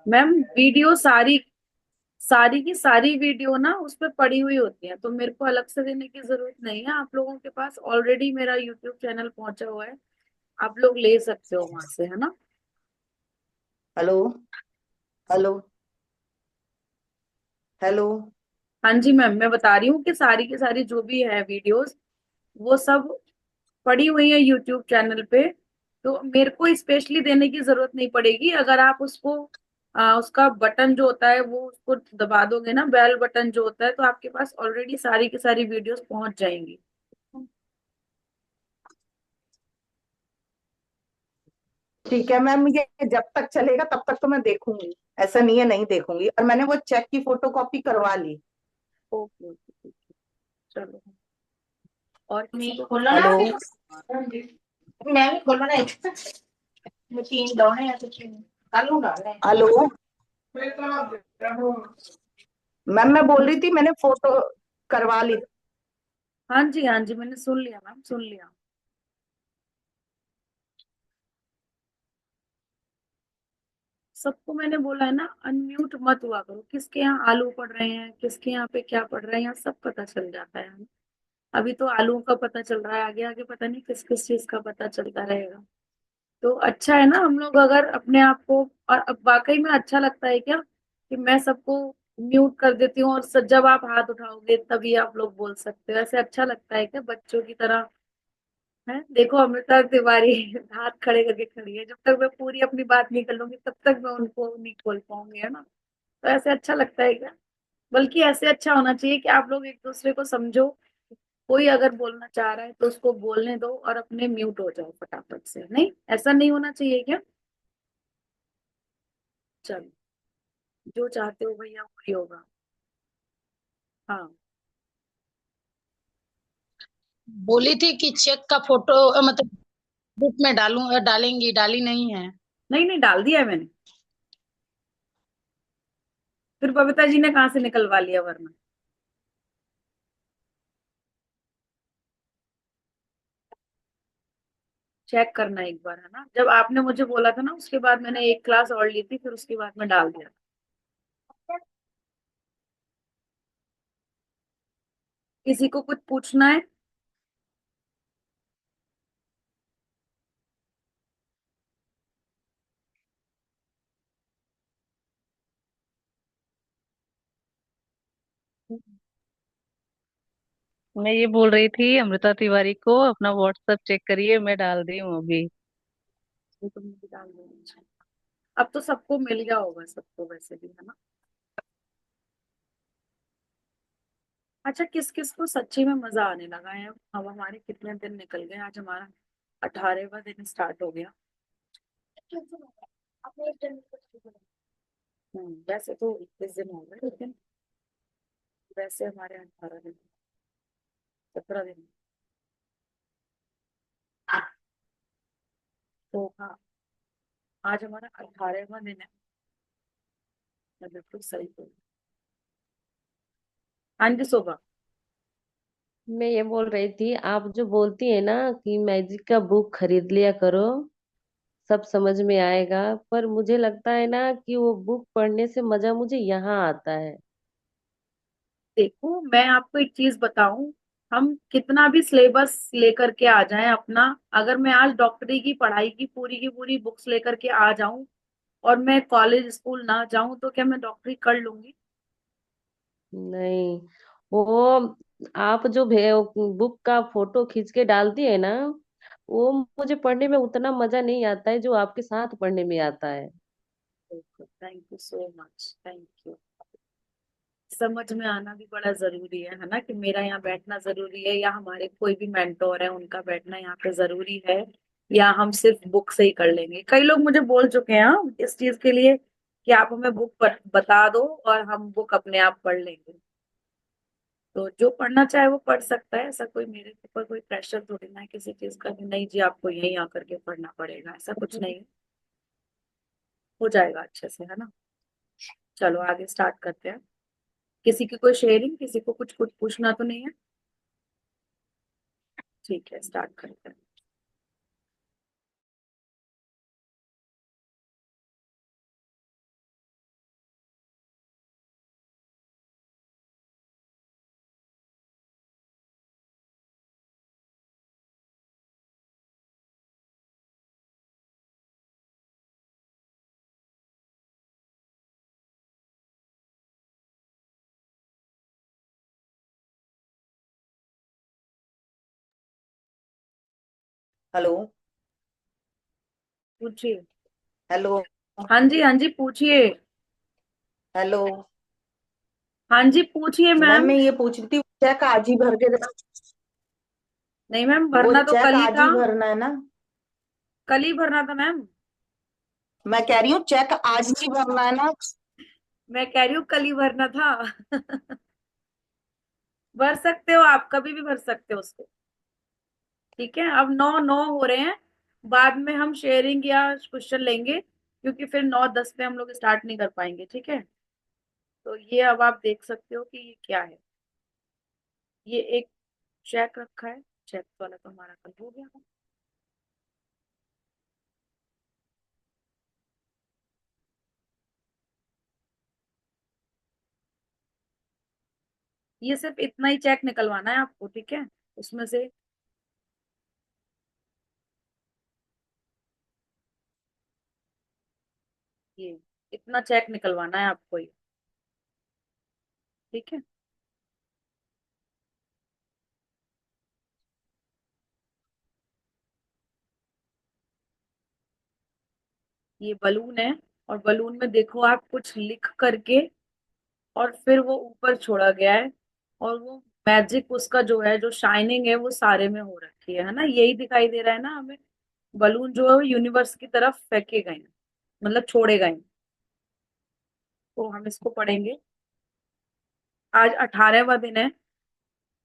Ma'am video सारी सारी की सारी वीडियो ना उस पर पड़ी हुई होती है, तो मेरे को अलग से देने की जरूरत नहीं है। आप लोगों के पास ऑलरेडी मेरा यूट्यूब चैनल पहुंचा हुआ है, आप लोग ले सकते हो वहां से, है ना। हेलो। हेलो। हेलो। हाँ जी मैम, मैं बता रही हूँ कि सारी की सारी जो भी है वीडियोस, वो सब पड़ी हुई है यूट्यूब चैनल पे। तो मेरे को स्पेशली देने की जरूरत नहीं पड़ेगी। अगर आप उसको उसका बटन जो होता है वो उसको दबा दोगे ना, बेल बटन जो होता है, तो आपके पास ऑलरेडी सारी की सारी वीडियोस पहुंच जाएंगी। ठीक है मैम, ये जब तक चलेगा तब तक तो मैं देखूंगी। ऐसा नहीं है नहीं देखूंगी, और मैंने वो चेक की फोटो कॉपी करवा ली। ओके ओके ठीक है, चलो। और किसी नहीं को कुछ खोलना ना पूछ। हेलो। मैं भी खोलना है। मशीन डाउन है या कुछ चालू डाल है। हेलो। मैम मैं बोल रही थी मैंने फोटो करवा ली। हाँ जी हाँ जी, मैंने सुन लिया मैम, सुन लिया। सबको मैंने बोला है ना, अनम्यूट मत हुआ करो। किसके यहाँ आलू पड़ रहे हैं, किसके यहाँ पे क्या पड़ रहा है, यहाँ सब पता चल जाता है। अभी तो आलू का पता चल रहा है, आगे आगे पता नहीं किस किस चीज का पता चलता रहेगा। तो अच्छा है ना हम लोग अगर अपने आप को, और अब वाकई में अच्छा लगता है क्या कि मैं सबको म्यूट कर देती हूँ, और जब आप हाथ उठाओगे तभी आप लोग बोल सकते हो। ऐसे अच्छा लगता है क्या बच्चों की तरह? है, देखो अमृता तिवारी हाथ खड़े करके खड़ी है, जब तक मैं पूरी अपनी बात नहीं कर लूंगी तब तक मैं उनको नहीं खोल पाऊंगी, है ना। तो ऐसे अच्छा लगता है क्या? बल्कि ऐसे अच्छा होना चाहिए कि आप लोग एक दूसरे को समझो। कोई अगर बोलना चाह रहा है तो उसको बोलने दो और अपने म्यूट हो जाओ फटाफट से। नहीं, ऐसा नहीं होना चाहिए क्या? चलो, जो चाहते हो भैया वही होगा। हाँ। बोली थी कि चेक का फोटो मतलब बुक में डालेंगी, डाली नहीं है। नहीं नहीं, डाल दिया है मैंने। फिर बबीता जी ने कहाँ से निकलवा लिया वरना? चेक करना एक बार, है ना। जब आपने मुझे बोला था ना, उसके बाद मैंने एक क्लास और ली थी, फिर उसके बाद में डाल दिया। किसी को कुछ पूछना है? मैं ये बोल रही थी अमृता तिवारी को अपना व्हाट्सएप चेक करिए, मैं डाल दी हूँ अभी। तो तुम भी डाल दो। अब तो सबको मिल गया होगा, सबको वैसे भी, है ना। अच्छा, किस किस को सच्ची में मजा आने लगा है? अब हमारे कितने दिन निकल गए, आज हमारा 18वां दिन स्टार्ट हो गया। वैसे तो 21 दिन हो गए, लेकिन वैसे हमारे 18 दिन, 17 दिन। तो हाँ, आज हमारा 18वां दिन है। मैं बिल्कुल सही बोल। हाँ जी शोभा। मैं ये बोल रही थी, आप जो बोलती है ना कि मैजिक का बुक खरीद लिया करो, सब समझ में आएगा, पर मुझे लगता है ना कि वो बुक पढ़ने से मजा मुझे यहाँ आता है। देखो मैं आपको एक चीज बताऊं, हम कितना भी सिलेबस लेकर के आ जाएं अपना, अगर मैं आज डॉक्टरी की पूरी बुक्स लेकर के आ जाऊं और मैं कॉलेज स्कूल ना जाऊं, तो क्या मैं डॉक्टरी कर लूंगी? नहीं, वो आप जो बुक का फोटो खींच के डालती है ना, वो मुझे पढ़ने में उतना मजा नहीं आता है जो आपके साथ पढ़ने में आता है। Thank you so much, thank you. समझ में आना भी बड़ा जरूरी है ना, कि मेरा यहाँ बैठना जरूरी है या हमारे कोई भी मेंटोर है उनका बैठना यहाँ पे जरूरी है, या हम सिर्फ बुक से ही कर लेंगे। कई लोग मुझे बोल चुके हैं हाँ, इस चीज के लिए कि आप हमें बुक बता दो और हम बुक अपने आप पढ़ लेंगे। तो जो पढ़ना चाहे वो पढ़ सकता है, ऐसा कोई मेरे ऊपर कोई प्रेशर थोड़ी ना है किसी चीज का कि नहीं जी आपको यहीं आकर के पढ़ना पड़ेगा, ऐसा कुछ नहीं है। हो जाएगा अच्छे से, है ना। चलो आगे स्टार्ट करते हैं। किसी की कोई शेयरिंग, किसी को कुछ कुछ पूछना तो नहीं है? ठीक है, स्टार्ट करते हैं। हेलो। पूछिए। हेलो। हाँ जी पूछिए। हेलो। हाँ जी पूछिए मैम मैम। मैं ये पूछ रही थी, चेक आज ही भर के देना? नहीं मैम, वो भरना तो चेक कल ही आज था। ही भरना है ना? कल ही भरना था मैम। मैं कह रही हूँ चेक आज ही भरना है ना? मैं कह रही हूँ कल ही भरना था। भर सकते हो आप, कभी भी भर सकते हो उसको। ठीक है, अब 9 9 हो रहे हैं। बाद में हम शेयरिंग या क्वेश्चन लेंगे, क्योंकि फिर 9 10 पे हम लोग स्टार्ट नहीं कर पाएंगे। ठीक है, तो ये अब आप देख सकते हो कि ये क्या है। ये एक चेक रखा है। चेक वाला तो हमारा कल हो गया था। ये सिर्फ इतना ही चेक निकलवाना है आपको, ठीक है, उसमें से। ये इतना चेक निकलवाना है आपको ये। ठीक है, ये बलून है। और बलून में देखो आप कुछ लिख करके, और फिर वो ऊपर छोड़ा गया है। और वो मैजिक उसका जो है, जो शाइनिंग है, वो सारे में हो रखी है ना, यही दिखाई दे रहा है ना हमें। बलून जो है वो यूनिवर्स की तरफ फेंके गए हैं, मतलब छोड़े गए हैं। तो हम इसको पढ़ेंगे। आज 18वां दिन है।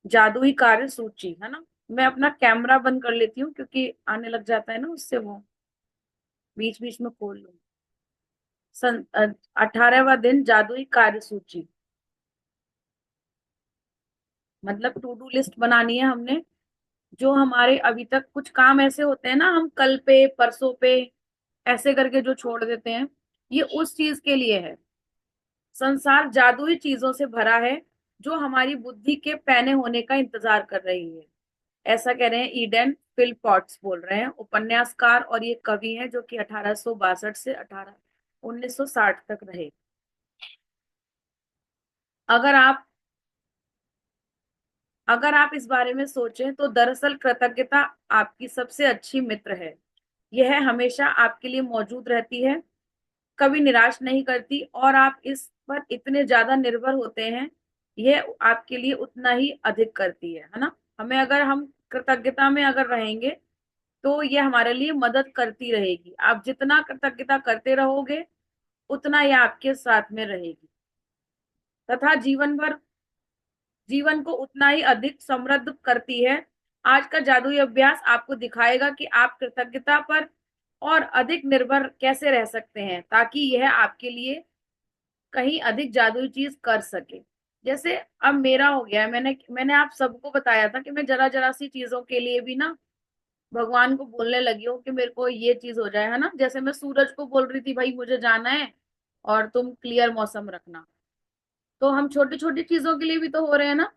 जादुई कार्य सूची, है ना। मैं अपना कैमरा बंद कर लेती हूँ, क्योंकि आने लग जाता है ना उससे, वो बीच बीच में खोल लूँ। 18वां दिन, जादुई कार्य सूची। मतलब टू डू लिस्ट बनानी है हमने। जो हमारे अभी तक कुछ काम ऐसे होते हैं ना, हम कल पे परसों पे ऐसे करके जो छोड़ देते हैं, ये उस चीज के लिए है। संसार जादुई चीजों से भरा है, जो हमारी बुद्धि के पैने होने का इंतजार कर रही है। ऐसा कह रहे हैं ईडन फिलपॉट्स, बोल रहे हैं उपन्यासकार, और ये कवि हैं जो कि 1862 से 1960 तक रहे। अगर आप अगर आप इस बारे में सोचें, तो दरअसल कृतज्ञता आपकी सबसे अच्छी मित्र है। यह हमेशा आपके लिए मौजूद रहती है, कभी निराश नहीं करती, और आप इस पर इतने ज्यादा निर्भर होते हैं, यह आपके लिए उतना ही अधिक करती है ना। हमें, अगर हम कृतज्ञता में अगर रहेंगे, तो यह हमारे लिए मदद करती रहेगी। आप जितना कृतज्ञता करते रहोगे, उतना यह आपके साथ में रहेगी, तथा जीवन को उतना ही अधिक समृद्ध करती है। आज का जादुई अभ्यास आपको दिखाएगा कि आप कृतज्ञता पर और अधिक निर्भर कैसे रह सकते हैं, ताकि यह आपके लिए कहीं अधिक जादुई चीज कर सके। जैसे अब मेरा हो गया है, मैंने आप सबको बताया था कि मैं जरा जरा सी चीजों के लिए भी ना भगवान को बोलने लगी हूँ कि मेरे को ये चीज हो जाए, है ना। जैसे मैं सूरज को बोल रही थी, भाई मुझे जाना है और तुम क्लियर मौसम रखना। तो हम छोटी छोटी चीजों के लिए भी तो हो रहे हैं ना।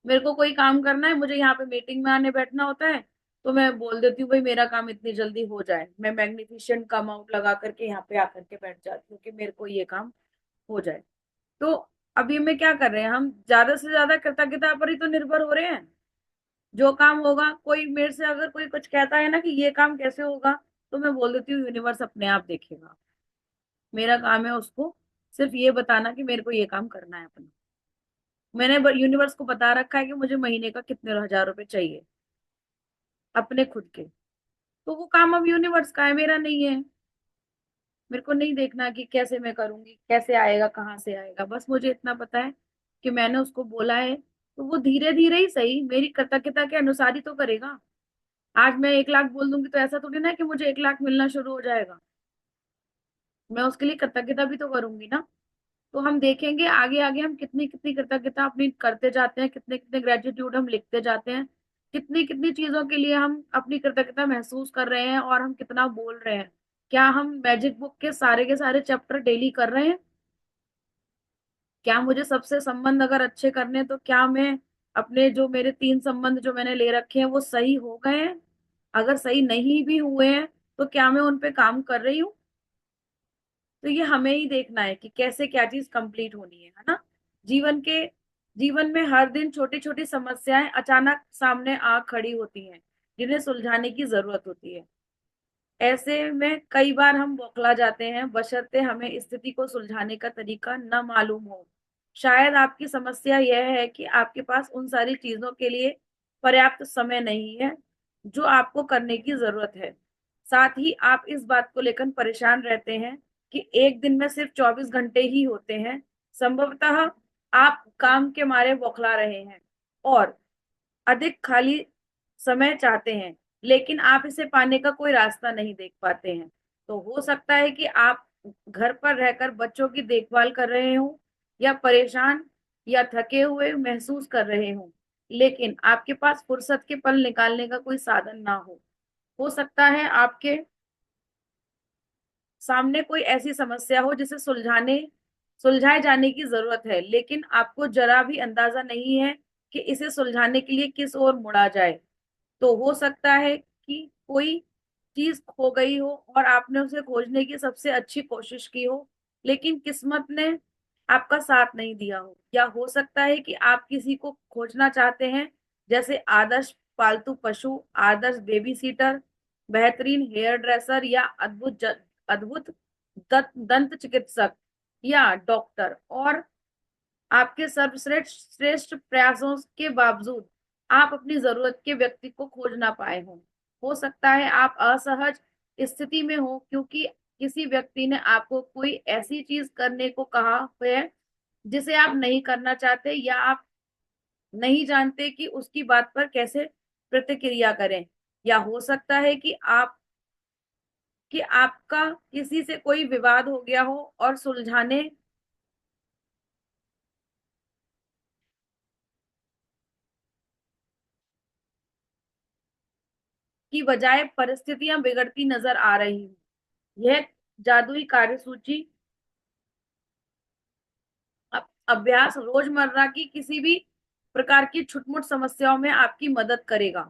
मेरे को कोई काम करना है, मुझे यहाँ पे मीटिंग में आने बैठना होता है, तो मैं बोल देती हूँ भाई मेरा काम इतनी जल्दी हो जाए, मैं मैग्निफिसेंट का अमाउंट लगा करके यहाँ पे आकर के बैठ जाती हूँ कि मेरे को ये काम हो जाए। तो अभी में क्या कर रहे हैं, हम ज्यादा से ज्यादा कृतज्ञता पर ही तो निर्भर हो रहे हैं। जो काम होगा, कोई मेरे से अगर कोई कुछ कहता है ना कि ये काम कैसे होगा, तो मैं बोल देती हूँ यूनिवर्स अपने आप देखेगा। मेरा काम है उसको सिर्फ ये बताना कि मेरे को ये काम करना है अपना। मैंने यूनिवर्स को बता रखा है कि मुझे महीने का कितने हजार रुपए चाहिए, अपने खुद के। तो वो काम अब यूनिवर्स का है, मेरा नहीं है। मेरे को नहीं देखना कि कैसे मैं करूंगी, कैसे आएगा, कहाँ से आएगा। बस मुझे इतना पता है कि मैंने उसको बोला है, तो वो धीरे धीरे ही सही मेरी कृतज्ञता के अनुसार ही तो करेगा। आज मैं 1 लाख बोल दूंगी, तो ऐसा थोड़ी ना है कि मुझे 1 लाख मिलना शुरू हो जाएगा। मैं उसके लिए कृतज्ञता भी तो करूंगी ना। तो हम देखेंगे आगे आगे हम कितनी कितनी कृतज्ञता अपनी करते जाते हैं, कितने कितने ग्रेटिट्यूड हम लिखते जाते हैं, कितनी कितनी चीजों के लिए हम अपनी कृतज्ञता महसूस कर रहे हैं, और हम कितना बोल रहे हैं। क्या हम मैजिक बुक के सारे चैप्टर डेली कर रहे हैं? क्या मुझे सबसे संबंध अगर अच्छे करने, तो क्या मैं अपने जो मेरे 3 संबंध जो मैंने ले रखे हैं वो सही हो गए हैं? अगर सही नहीं भी हुए हैं, तो क्या मैं उन पे काम कर रही हूँ? तो ये हमें ही देखना है कि कैसे क्या चीज कंप्लीट होनी है ना। जीवन के जीवन में हर दिन छोटी छोटी समस्याएं अचानक सामने आ खड़ी होती हैं। जिन्हें सुलझाने की जरूरत होती है। ऐसे में कई बार हम बौखला जाते हैं, बशर्ते हमें स्थिति को सुलझाने का तरीका न मालूम हो। शायद आपकी समस्या यह है कि आपके पास उन सारी चीजों के लिए पर्याप्त समय नहीं है जो आपको करने की जरूरत है। साथ ही आप इस बात को लेकर परेशान रहते हैं कि एक दिन में सिर्फ 24 घंटे ही होते हैं। संभवतः आप काम के मारे बौखला रहे हैं और अधिक खाली समय चाहते हैं, लेकिन आप इसे पाने का कोई रास्ता नहीं देख पाते हैं। तो हो सकता है कि आप घर पर रहकर बच्चों की देखभाल कर रहे हो, या परेशान या थके हुए महसूस कर रहे हो, लेकिन आपके पास फुर्सत के पल निकालने का कोई साधन ना हो। हो सकता है आपके सामने कोई ऐसी समस्या हो जिसे सुलझाए जाने की जरूरत है, लेकिन आपको जरा भी अंदाजा नहीं है कि इसे सुलझाने के लिए किस ओर मुड़ा जाए। तो हो सकता है कि कोई चीज खो गई हो और आपने उसे खोजने की सबसे अच्छी कोशिश की हो, लेकिन किस्मत ने आपका साथ नहीं दिया हो। या हो सकता है कि आप किसी को खोजना चाहते हैं, जैसे आदर्श पालतू पशु, आदर्श बेबी सीटर, बेहतरीन हेयर ड्रेसर, या अद्भुत दंत चिकित्सक या डॉक्टर। और आपके सर्वश्रेष्ठ श्रेष्ठ प्रयासों के बावजूद आप अपनी जरूरत के व्यक्ति को खोज ना पाए हों। हो सकता है आप असहज स्थिति में हो क्योंकि किसी व्यक्ति ने आपको कोई ऐसी चीज करने को कहा है जिसे आप नहीं करना चाहते, या आप नहीं जानते कि उसकी बात पर कैसे प्रतिक्रिया करें। या हो सकता है कि आपका किसी से कोई विवाद हो गया हो और सुलझाने की बजाय परिस्थितियां बिगड़ती नजर आ रही हैं। यह जादुई कार्यसूची अभ्यास रोजमर्रा की किसी भी प्रकार की छुटमुट समस्याओं में आपकी मदद करेगा।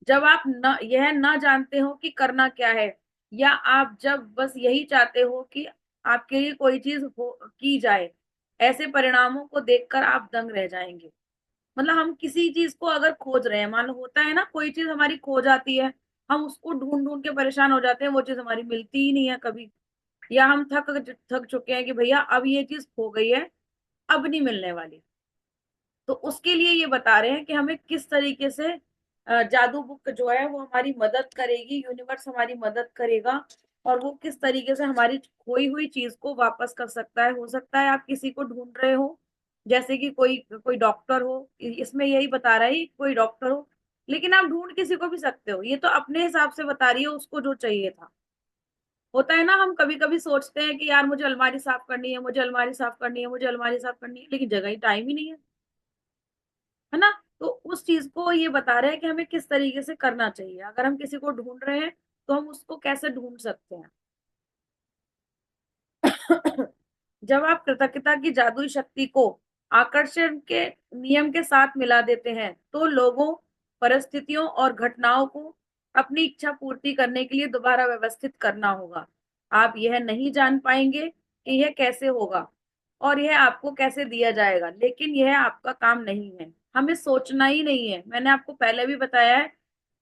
जब आप यह न जानते हो कि करना क्या है, या आप जब बस यही चाहते हो कि आपके लिए कोई चीज की जाए, ऐसे परिणामों को देखकर आप दंग रह जाएंगे। मतलब हम किसी चीज को अगर खोज रहे हैं, मान लो होता है ना, कोई चीज हमारी खो जाती है, हम उसको ढूंढ ढूंढ के परेशान हो जाते हैं, वो चीज हमारी मिलती ही नहीं है कभी। या हम थक थक चुके हैं कि भैया अब ये चीज खो गई है, अब नहीं मिलने वाली। तो उसके लिए ये बता रहे हैं कि हमें किस तरीके से जादू बुक जो है वो हमारी मदद करेगी, यूनिवर्स हमारी मदद करेगा, और वो किस तरीके से हमारी खोई हुई चीज को वापस कर सकता है। हो सकता है आप किसी को ढूंढ रहे हो, जैसे कि कोई कोई डॉक्टर हो, इसमें यही बता रहा है कोई डॉक्टर हो, लेकिन आप ढूंढ किसी को भी सकते हो, ये तो अपने हिसाब से बता रही है उसको जो चाहिए था। होता है ना, हम कभी कभी सोचते हैं कि यार मुझे अलमारी साफ करनी है, मुझे अलमारी साफ करनी है, मुझे अलमारी साफ करनी है, लेकिन जगह ही टाइम ही नहीं है ना। तो उस चीज को ये बता रहे हैं कि हमें किस तरीके से करना चाहिए। अगर हम किसी को ढूंढ रहे हैं तो हम उसको कैसे ढूंढ सकते हैं। जब आप कृतज्ञता की जादुई शक्ति को आकर्षण के नियम के साथ मिला देते हैं, तो लोगों, परिस्थितियों और घटनाओं को अपनी इच्छा पूर्ति करने के लिए दोबारा व्यवस्थित करना होगा। आप यह नहीं जान पाएंगे कि यह कैसे होगा और यह आपको कैसे दिया जाएगा, लेकिन यह आपका काम नहीं है। हमें सोचना ही नहीं है, मैंने आपको पहले भी बताया है।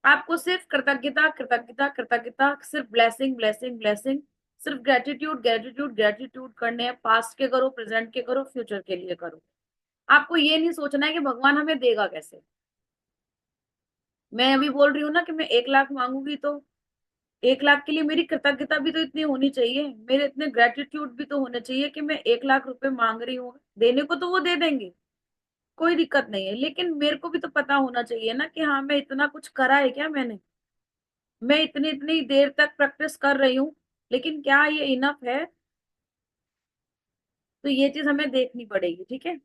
आपको सिर्फ कृतज्ञता कृतज्ञता कृतज्ञता, सिर्फ ब्लेसिंग ब्लेसिंग ब्लेसिंग, सिर्फ ग्रेटिट्यूड ग्रेटिट्यूड ग्रेटिट्यूड करने हैं। पास्ट के करो, प्रेजेंट के करो, फ्यूचर के लिए करो। आपको ये नहीं सोचना है कि भगवान हमें देगा कैसे। मैं अभी बोल रही हूँ ना कि मैं 1 लाख मांगूंगी, तो 1 लाख के लिए मेरी कृतज्ञता भी तो इतनी होनी चाहिए, मेरे इतने ग्रेटिट्यूड भी तो होने चाहिए कि मैं 1 लाख रुपए मांग रही हूँ, देने को तो वो दे देंगे, कोई दिक्कत नहीं है, लेकिन मेरे को भी तो पता होना चाहिए ना कि हाँ मैं इतना कुछ करा है क्या मैंने, मैं इतनी इतनी देर तक प्रैक्टिस कर रही हूँ, लेकिन क्या ये इनफ है। तो ये चीज हमें देखनी पड़ेगी, ठीक है।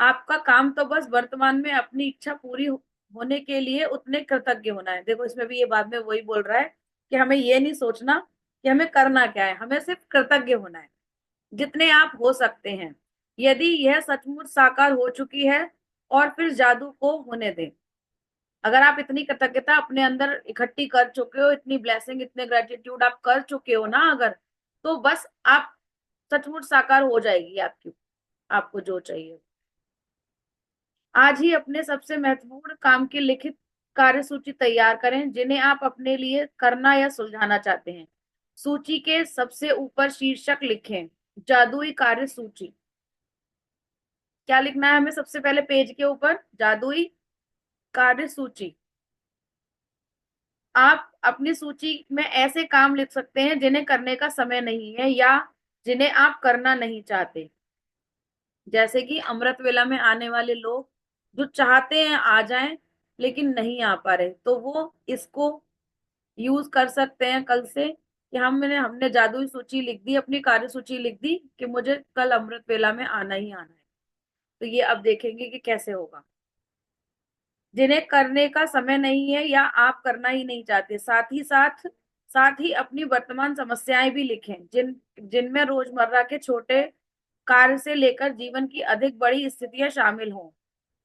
आपका काम तो बस वर्तमान में अपनी इच्छा पूरी होने के लिए उतने कृतज्ञ होना है। देखो इसमें भी ये बाद में वही बोल रहा है कि हमें ये नहीं सोचना कि हमें करना क्या है, हमें सिर्फ कृतज्ञ होना है जितने आप हो सकते हैं। यदि यह सचमुच साकार हो चुकी है, और फिर जादू को होने दें। अगर आप इतनी कृतज्ञता अपने अंदर इकट्ठी कर चुके हो, इतनी ब्लेसिंग, इतने ग्रेटिट्यूड आप कर चुके हो ना, अगर, तो बस आप सचमुच साकार हो जाएगी आपकी। आपको जो चाहिए। आज ही अपने सबसे महत्वपूर्ण काम की लिखित कार्यसूची तैयार करें जिन्हें आप अपने लिए करना या सुलझाना चाहते हैं। सूची के सबसे ऊपर शीर्षक लिखें, जादुई कार्य सूची। क्या लिखना है हमें सबसे पहले पेज के ऊपर? जादुई कार्य सूची। आप अपनी सूची में ऐसे काम लिख सकते हैं जिन्हें करने का समय नहीं है या जिन्हें आप करना नहीं चाहते। जैसे कि अमृत वेला में आने वाले लोग जो चाहते हैं आ जाएं लेकिन नहीं आ पा रहे, तो वो इसको यूज कर सकते हैं कल से कि हमने जादुई सूची लिख दी, अपनी कार्य सूची लिख दी कि मुझे कल अमृत वेला में आना ही आना है। तो ये अब देखेंगे कि कैसे होगा। जिन्हें करने का समय नहीं है या आप करना ही नहीं चाहते, साथ ही अपनी वर्तमान समस्याएं भी लिखें जिनमें रोजमर्रा के छोटे कार्य से लेकर जीवन की अधिक बड़ी स्थितियां शामिल हों।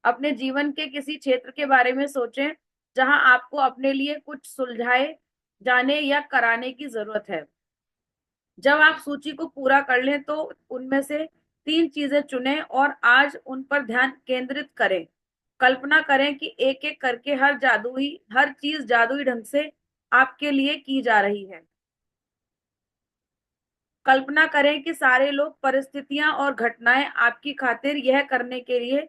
अपने जीवन के किसी क्षेत्र के बारे में सोचें जहां आपको अपने लिए कुछ सुलझाए जाने या कराने की जरूरत है। जब आप सूची को पूरा कर लें तो उनमें से 3 चीजें चुनें और आज उन पर ध्यान केंद्रित करें। कल्पना करें कि एक एक करके हर चीज जादुई ढंग से आपके लिए की जा रही है। कल्पना करें कि सारे लोग, परिस्थितियां और घटनाएं आपकी खातिर यह करने के लिए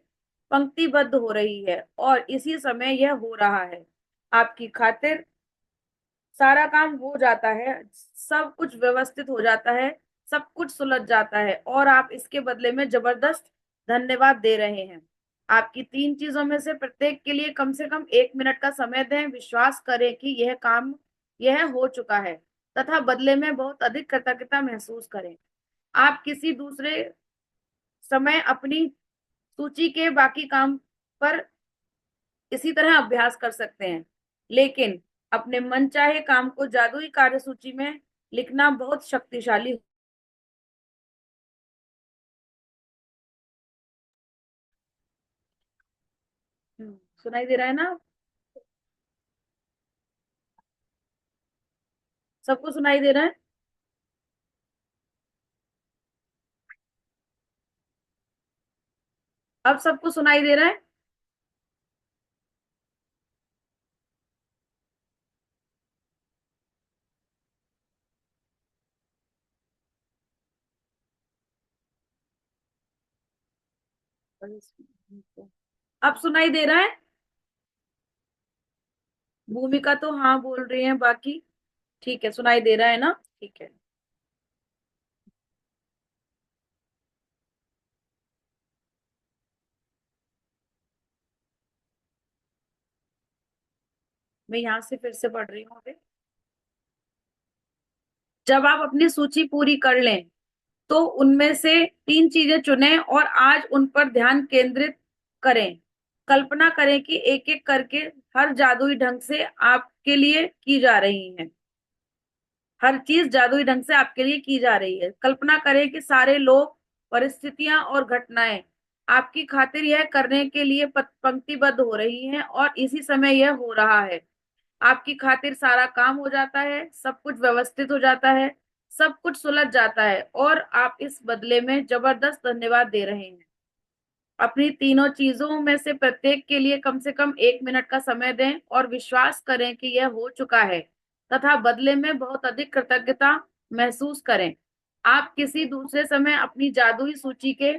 पंक्तिबद्ध हो रही है और इसी समय यह हो रहा है। आपकी खातिर सारा काम हो जाता है, सब कुछ व्यवस्थित हो जाता है, सब कुछ सुलझ जाता है और आप इसके बदले में जबरदस्त धन्यवाद दे रहे हैं। आपकी 3 चीजों में से प्रत्येक के लिए कम से कम 1 मिनट का समय दें। विश्वास करें कि यह हो चुका है तथा बदले में बहुत अधिक कृतज्ञता महसूस करें। आप किसी दूसरे समय अपनी सूची के बाकी काम पर इसी तरह अभ्यास कर सकते हैं, लेकिन अपने मनचाहे काम को जादुई कार्यसूची में लिखना बहुत शक्तिशाली। सुनाई दे रहा है ना? सबको सुनाई दे रहा है? अब सबको सुनाई दे रहा है? अब सुनाई दे रहा है? भूमिका तो हाँ बोल रही है, बाकी ठीक है, सुनाई दे रहा है ना? ठीक है। मैं यहाँ से फिर से पढ़ रही हूँ अभी। जब आप अपनी सूची पूरी कर लें तो उनमें से 3 चीजें चुनें और आज उन पर ध्यान केंद्रित करें। कल्पना करें कि एक एक करके हर जादुई ढंग से आपके लिए की जा रही है। हर चीज जादुई ढंग से आपके लिए की जा रही है। कल्पना करें कि सारे लोग, परिस्थितियां और घटनाएं आपकी खातिर यह करने के लिए पंक्तिबद्ध हो रही हैं और इसी समय यह हो रहा है। आपकी खातिर सारा काम हो जाता है, सब कुछ व्यवस्थित हो जाता है, सब कुछ सुलझ जाता है और आप इस बदले में जबरदस्त धन्यवाद दे रहे हैं। अपनी तीनों चीजों में से प्रत्येक के लिए कम से कम 1 मिनट का समय दें और विश्वास करें कि यह हो चुका है तथा बदले में बहुत अधिक कृतज्ञता महसूस करें। आप किसी दूसरे समय अपनी जादुई सूची के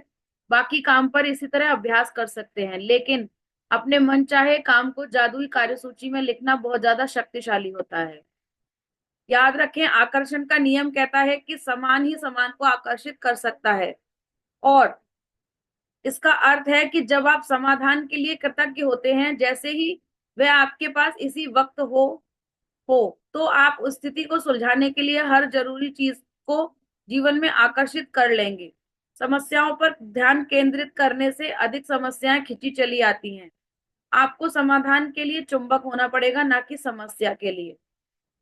बाकी काम पर इसी तरह अभ्यास कर सकते हैं, लेकिन अपने मनचाहे काम को जादुई कार्यसूची में लिखना बहुत ज्यादा शक्तिशाली होता है। याद रखें, आकर्षण का नियम कहता है कि समान ही समान को आकर्षित कर सकता है और इसका अर्थ है कि जब आप समाधान के लिए कृतज्ञ होते हैं, जैसे ही वह आपके पास इसी वक्त हो तो आप उस स्थिति को सुलझाने के लिए हर जरूरी चीज को जीवन में आकर्षित कर लेंगे। समस्याओं पर ध्यान केंद्रित करने से अधिक समस्याएं खिंची चली आती हैं। आपको समाधान के लिए चुंबक होना पड़ेगा, ना कि समस्या के लिए।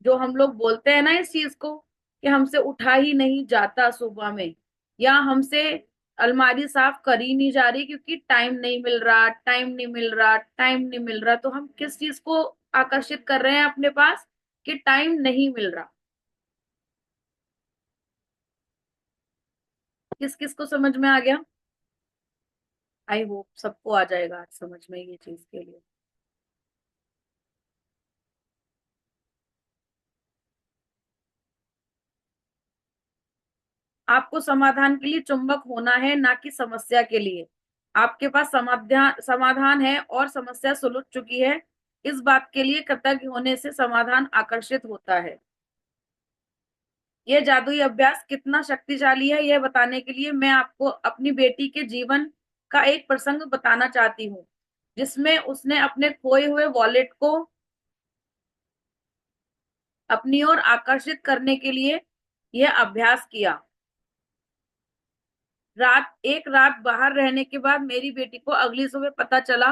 जो हम लोग बोलते हैं ना इस चीज को कि हमसे उठा ही नहीं जाता सुबह में, या हमसे अलमारी साफ कर ही नहीं जा रही क्योंकि टाइम नहीं मिल रहा, टाइम नहीं मिल रहा, टाइम नहीं मिल रहा, तो हम किस चीज को आकर्षित कर रहे हैं अपने पास? कि टाइम नहीं मिल रहा। किस किस को समझ में आ गया? आई होप सबको आ जाएगा आज समझ में ये चीज के लिए। आपको समाधान के लिए चुंबक होना है, ना कि समस्या के लिए। आपके पास समाधान समाधान है और समस्या सुलझ चुकी है। इस बात के लिए कृतज्ञ होने से समाधान आकर्षित होता है। यह जादुई अभ्यास कितना शक्तिशाली है, यह बताने के लिए मैं आपको अपनी बेटी के जीवन का एक प्रसंग बताना चाहती हूँ, जिसमें उसने अपने खोए हुए वॉलेट को अपनी ओर आकर्षित करने के लिए यह अभ्यास किया। एक रात बाहर रहने के बाद मेरी बेटी को अगली सुबह पता चला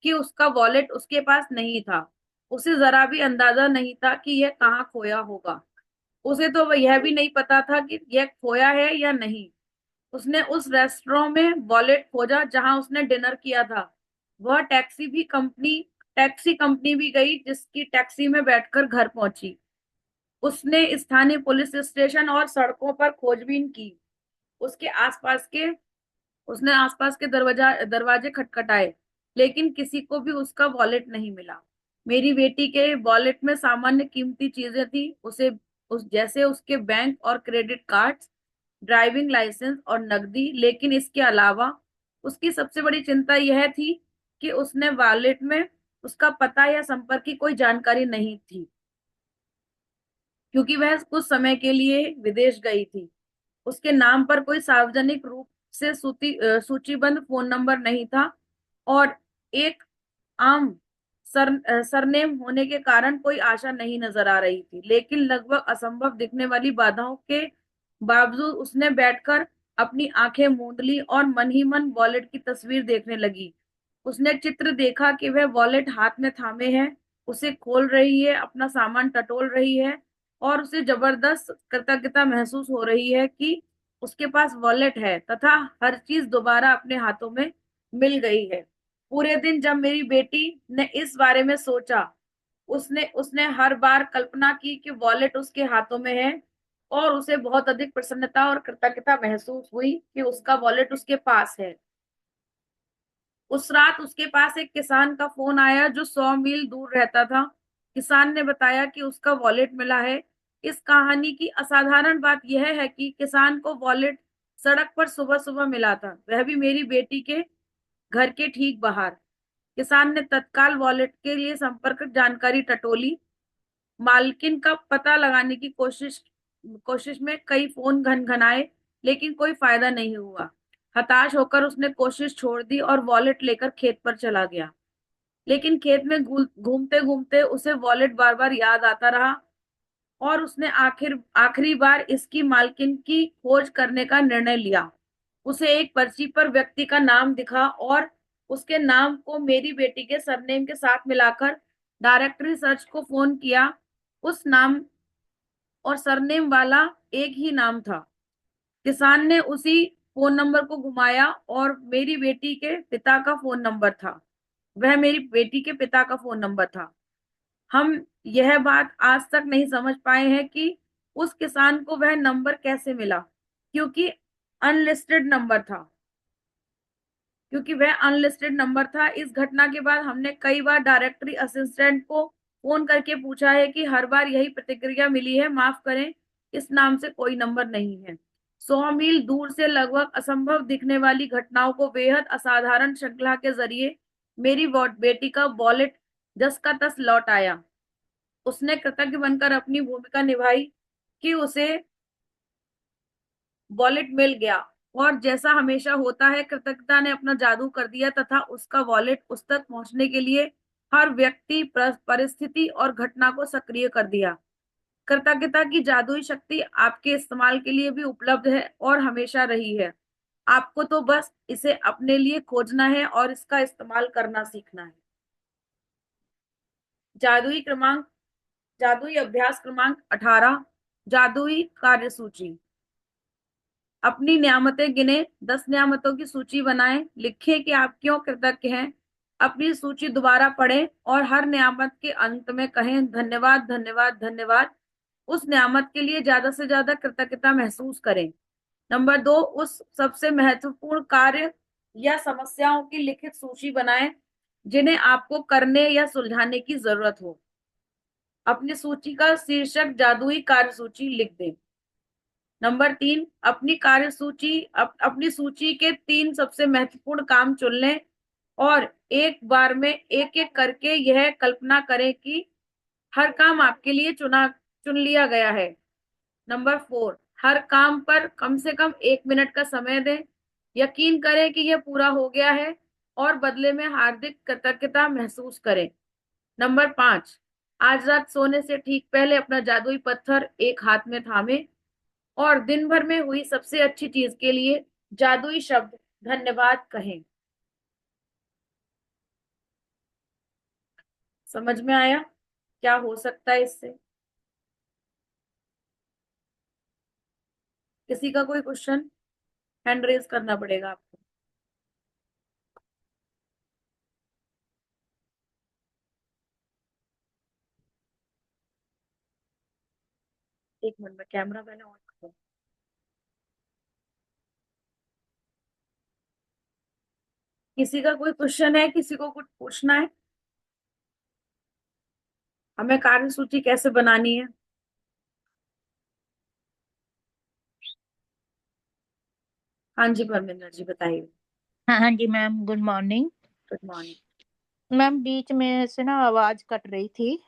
कि उसका वॉलेट उसके पास नहीं था। उसे जरा भी अंदाजा नहीं था कि यह कहाँ खोया होगा। उसे तो यह भी नहीं पता था कि यह खोया है या नहीं। उसने उस रेस्टोरेंट में वॉलेट खोजा जहां उसने डिनर किया था। वह टैक्सी कंपनी भी गई, जिसकी टैक्सी में बैठकर घर पहुंची। उसने स्थानीय पुलिस स्टेशन और सड़कों पर खोजबीन की। उसके आसपास के उसने आसपास के दरवाजे खटखटाए, लेकिन किसी को भी उसका वॉलेट नहीं मिला। मेरी बेटी के वॉलेट में सामान्य कीमती चीजें थी, उसे उस जैसे उसके बैंक और क्रेडिट कार्ड्स, ड्राइविंग लाइसेंस और नकदी। लेकिन इसके अलावा उसकी सबसे बड़ी चिंता यह थी कि उसने वॉलेट में उसका पता या संपर्क की कोई जानकारी नहीं थी, क्योंकि वह कुछ समय के लिए विदेश गई थी। उसके नाम पर कोई सार्वजनिक रूप से सूचीबद्ध फोन नंबर नहीं था, और एक आम सरनेम होने के कारण कोई आशा नहीं नजर आ रही थी। लेकिन लगभग असंभव दिखने वाली बाधाओं के बावजूद उसने बैठकर अपनी आंखें मूंद ली और मन ही मन वॉलेट की तस्वीर देखने लगी। उसने चित्र देखा कि वह वॉलेट हाथ में थामे है, उसे खोल रही है, अपना सामान टटोल रही है, और उसे जबरदस्त कृतज्ञता महसूस हो रही है कि उसके पास वॉलेट है तथा हर चीज दोबारा अपने हाथों में मिल गई है। पूरे दिन जब मेरी बेटी ने इस बारे में सोचा, उसने उसने हर बार कल्पना की कि वॉलेट उसके हाथों में है, और उसे बहुत अधिक प्रसन्नता और कृतज्ञता महसूस हुई कि उसका वॉलेट उसके पास है। उस रात उसके पास एक किसान का फोन आया जो 100 मील दूर रहता था। किसान ने बताया कि उसका वॉलेट मिला है। इस कहानी की असाधारण बात यह है कि किसान को वॉलेट सड़क पर सुबह सुबह मिला था, वह भी मेरी बेटी के घर के ठीक बाहर। किसान ने तत्काल वॉलेट के लिए संपर्क जानकारी टटोली। मालकिन का पता लगाने की कोशिश में कई फोन घनघनाए, लेकिन कोई फायदा नहीं हुआ। हताश होकर उसने कोशिश छोड़ दी और वॉलेट लेकर खेत पर चला गया। लेकिन खेत में घूमते घूमते उसे वॉलेट बार बार याद आता रहा, और उसने आखिरी बार इसकी मालकिन की खोज करने का निर्णय लिया। उसे एक पर्ची पर व्यक्ति का नाम दिखा, और उसके नाम को मेरी बेटी के सरनेम के साथ मिलाकर डायरेक्टरी सर्च को फोन किया। उस नाम और सरनेम वाला एक ही नाम था। किसान ने उसी फोन नंबर को घुमाया, और मेरी बेटी के पिता का फोन नंबर था। वह मेरी बेटी के पिता का फोन नंबर था। हम यह बात आज तक नहीं समझ पाए हैं कि उस किसान को वह नंबर कैसे मिला, क्योंकि अनलिस्टेड नंबर था क्योंकि वह अनलिस्टेड नंबर था। इस घटना के बाद हमने कई बार डायरेक्टरी असिस्टेंट को फोन करके पूछा है कि हर बार यही प्रतिक्रिया मिली है, माफ करें, इस नाम से कोई नंबर नहीं है। 100 मील दूर से लगभग असंभव दिखने वाली घटनाओं को बेहद असाधारण श्रृंखला के जरिए मेरी बेटी का वॉलेट जस का तस लौट आया। उसने कृतज्ञ बनकर अपनी भूमिका निभाई कि उसे वॉलेट मिल गया, और जैसा हमेशा होता है, कृतज्ञता ने अपना जादू कर दिया तथा उसका वॉलेट उस तक पहुंचने के लिए हर व्यक्ति, परिस्थिति और घटना को सक्रिय कर दिया। कृतज्ञता की जादुई शक्ति आपके इस्तेमाल के लिए भी उपलब्ध है और हमेशा रही है। आपको तो बस इसे अपने लिए खोजना है और इसका इस्तेमाल करना सीखना है। जादुई क्रमांक जादुई अभ्यास क्रमांक 18, जादुई कार्यसूची। अपनी नियामतें गिने, 10 नियामतों की सूची बनाएं, लिखें कि आप क्यों कृतज्ञ हैं। अपनी सूची दोबारा पढ़ें और हर नियामत के अंत में कहें, धन्यवाद धन्यवाद धन्यवाद। उस नियामत के लिए ज्यादा से ज्यादा कृतज्ञता महसूस करें। नंबर 2, उस सबसे महत्वपूर्ण कार्य या समस्याओं की लिखित सूची बनाएं जिन्हें आपको करने या सुलझाने की जरूरत हो। अपनी सूची का शीर्षक जादुई कार्य सूची लिख दें। नंबर 3, अपनी कार्य सूची अपनी सूची के 3 सबसे महत्वपूर्ण काम चुन लें और एक बार में एक एक करके यह कल्पना करें कि हर काम आपके लिए चुन लिया गया है। नंबर 4, हर काम पर कम से कम 1 मिनट का समय दें। यकीन करें कि यह पूरा हो गया है और बदले में हार्दिक कृतज्ञता महसूस करें। नंबर 5, आज रात सोने से ठीक पहले अपना जादुई पत्थर एक हाथ में थामे और दिन भर में हुई सबसे अच्छी चीज के लिए जादुई शब्द धन्यवाद कहें। समझ में आया क्या हो सकता है इससे? किसी का कोई क्वेश्चन? हैंड रेज करना पड़ेगा आपको। एक मिनट में कैमरा मैंने ऑन कर। किसी का कोई क्वेश्चन है? किसी को कुछ पूछना है? हमें कार्य सूची कैसे बनानी है? हाँ जी परमिंदर जी बताइए। हाँ हाँ जी ma'am, good morning. Good morning. Ma'am बीच में से ना आवाज कट रही थी।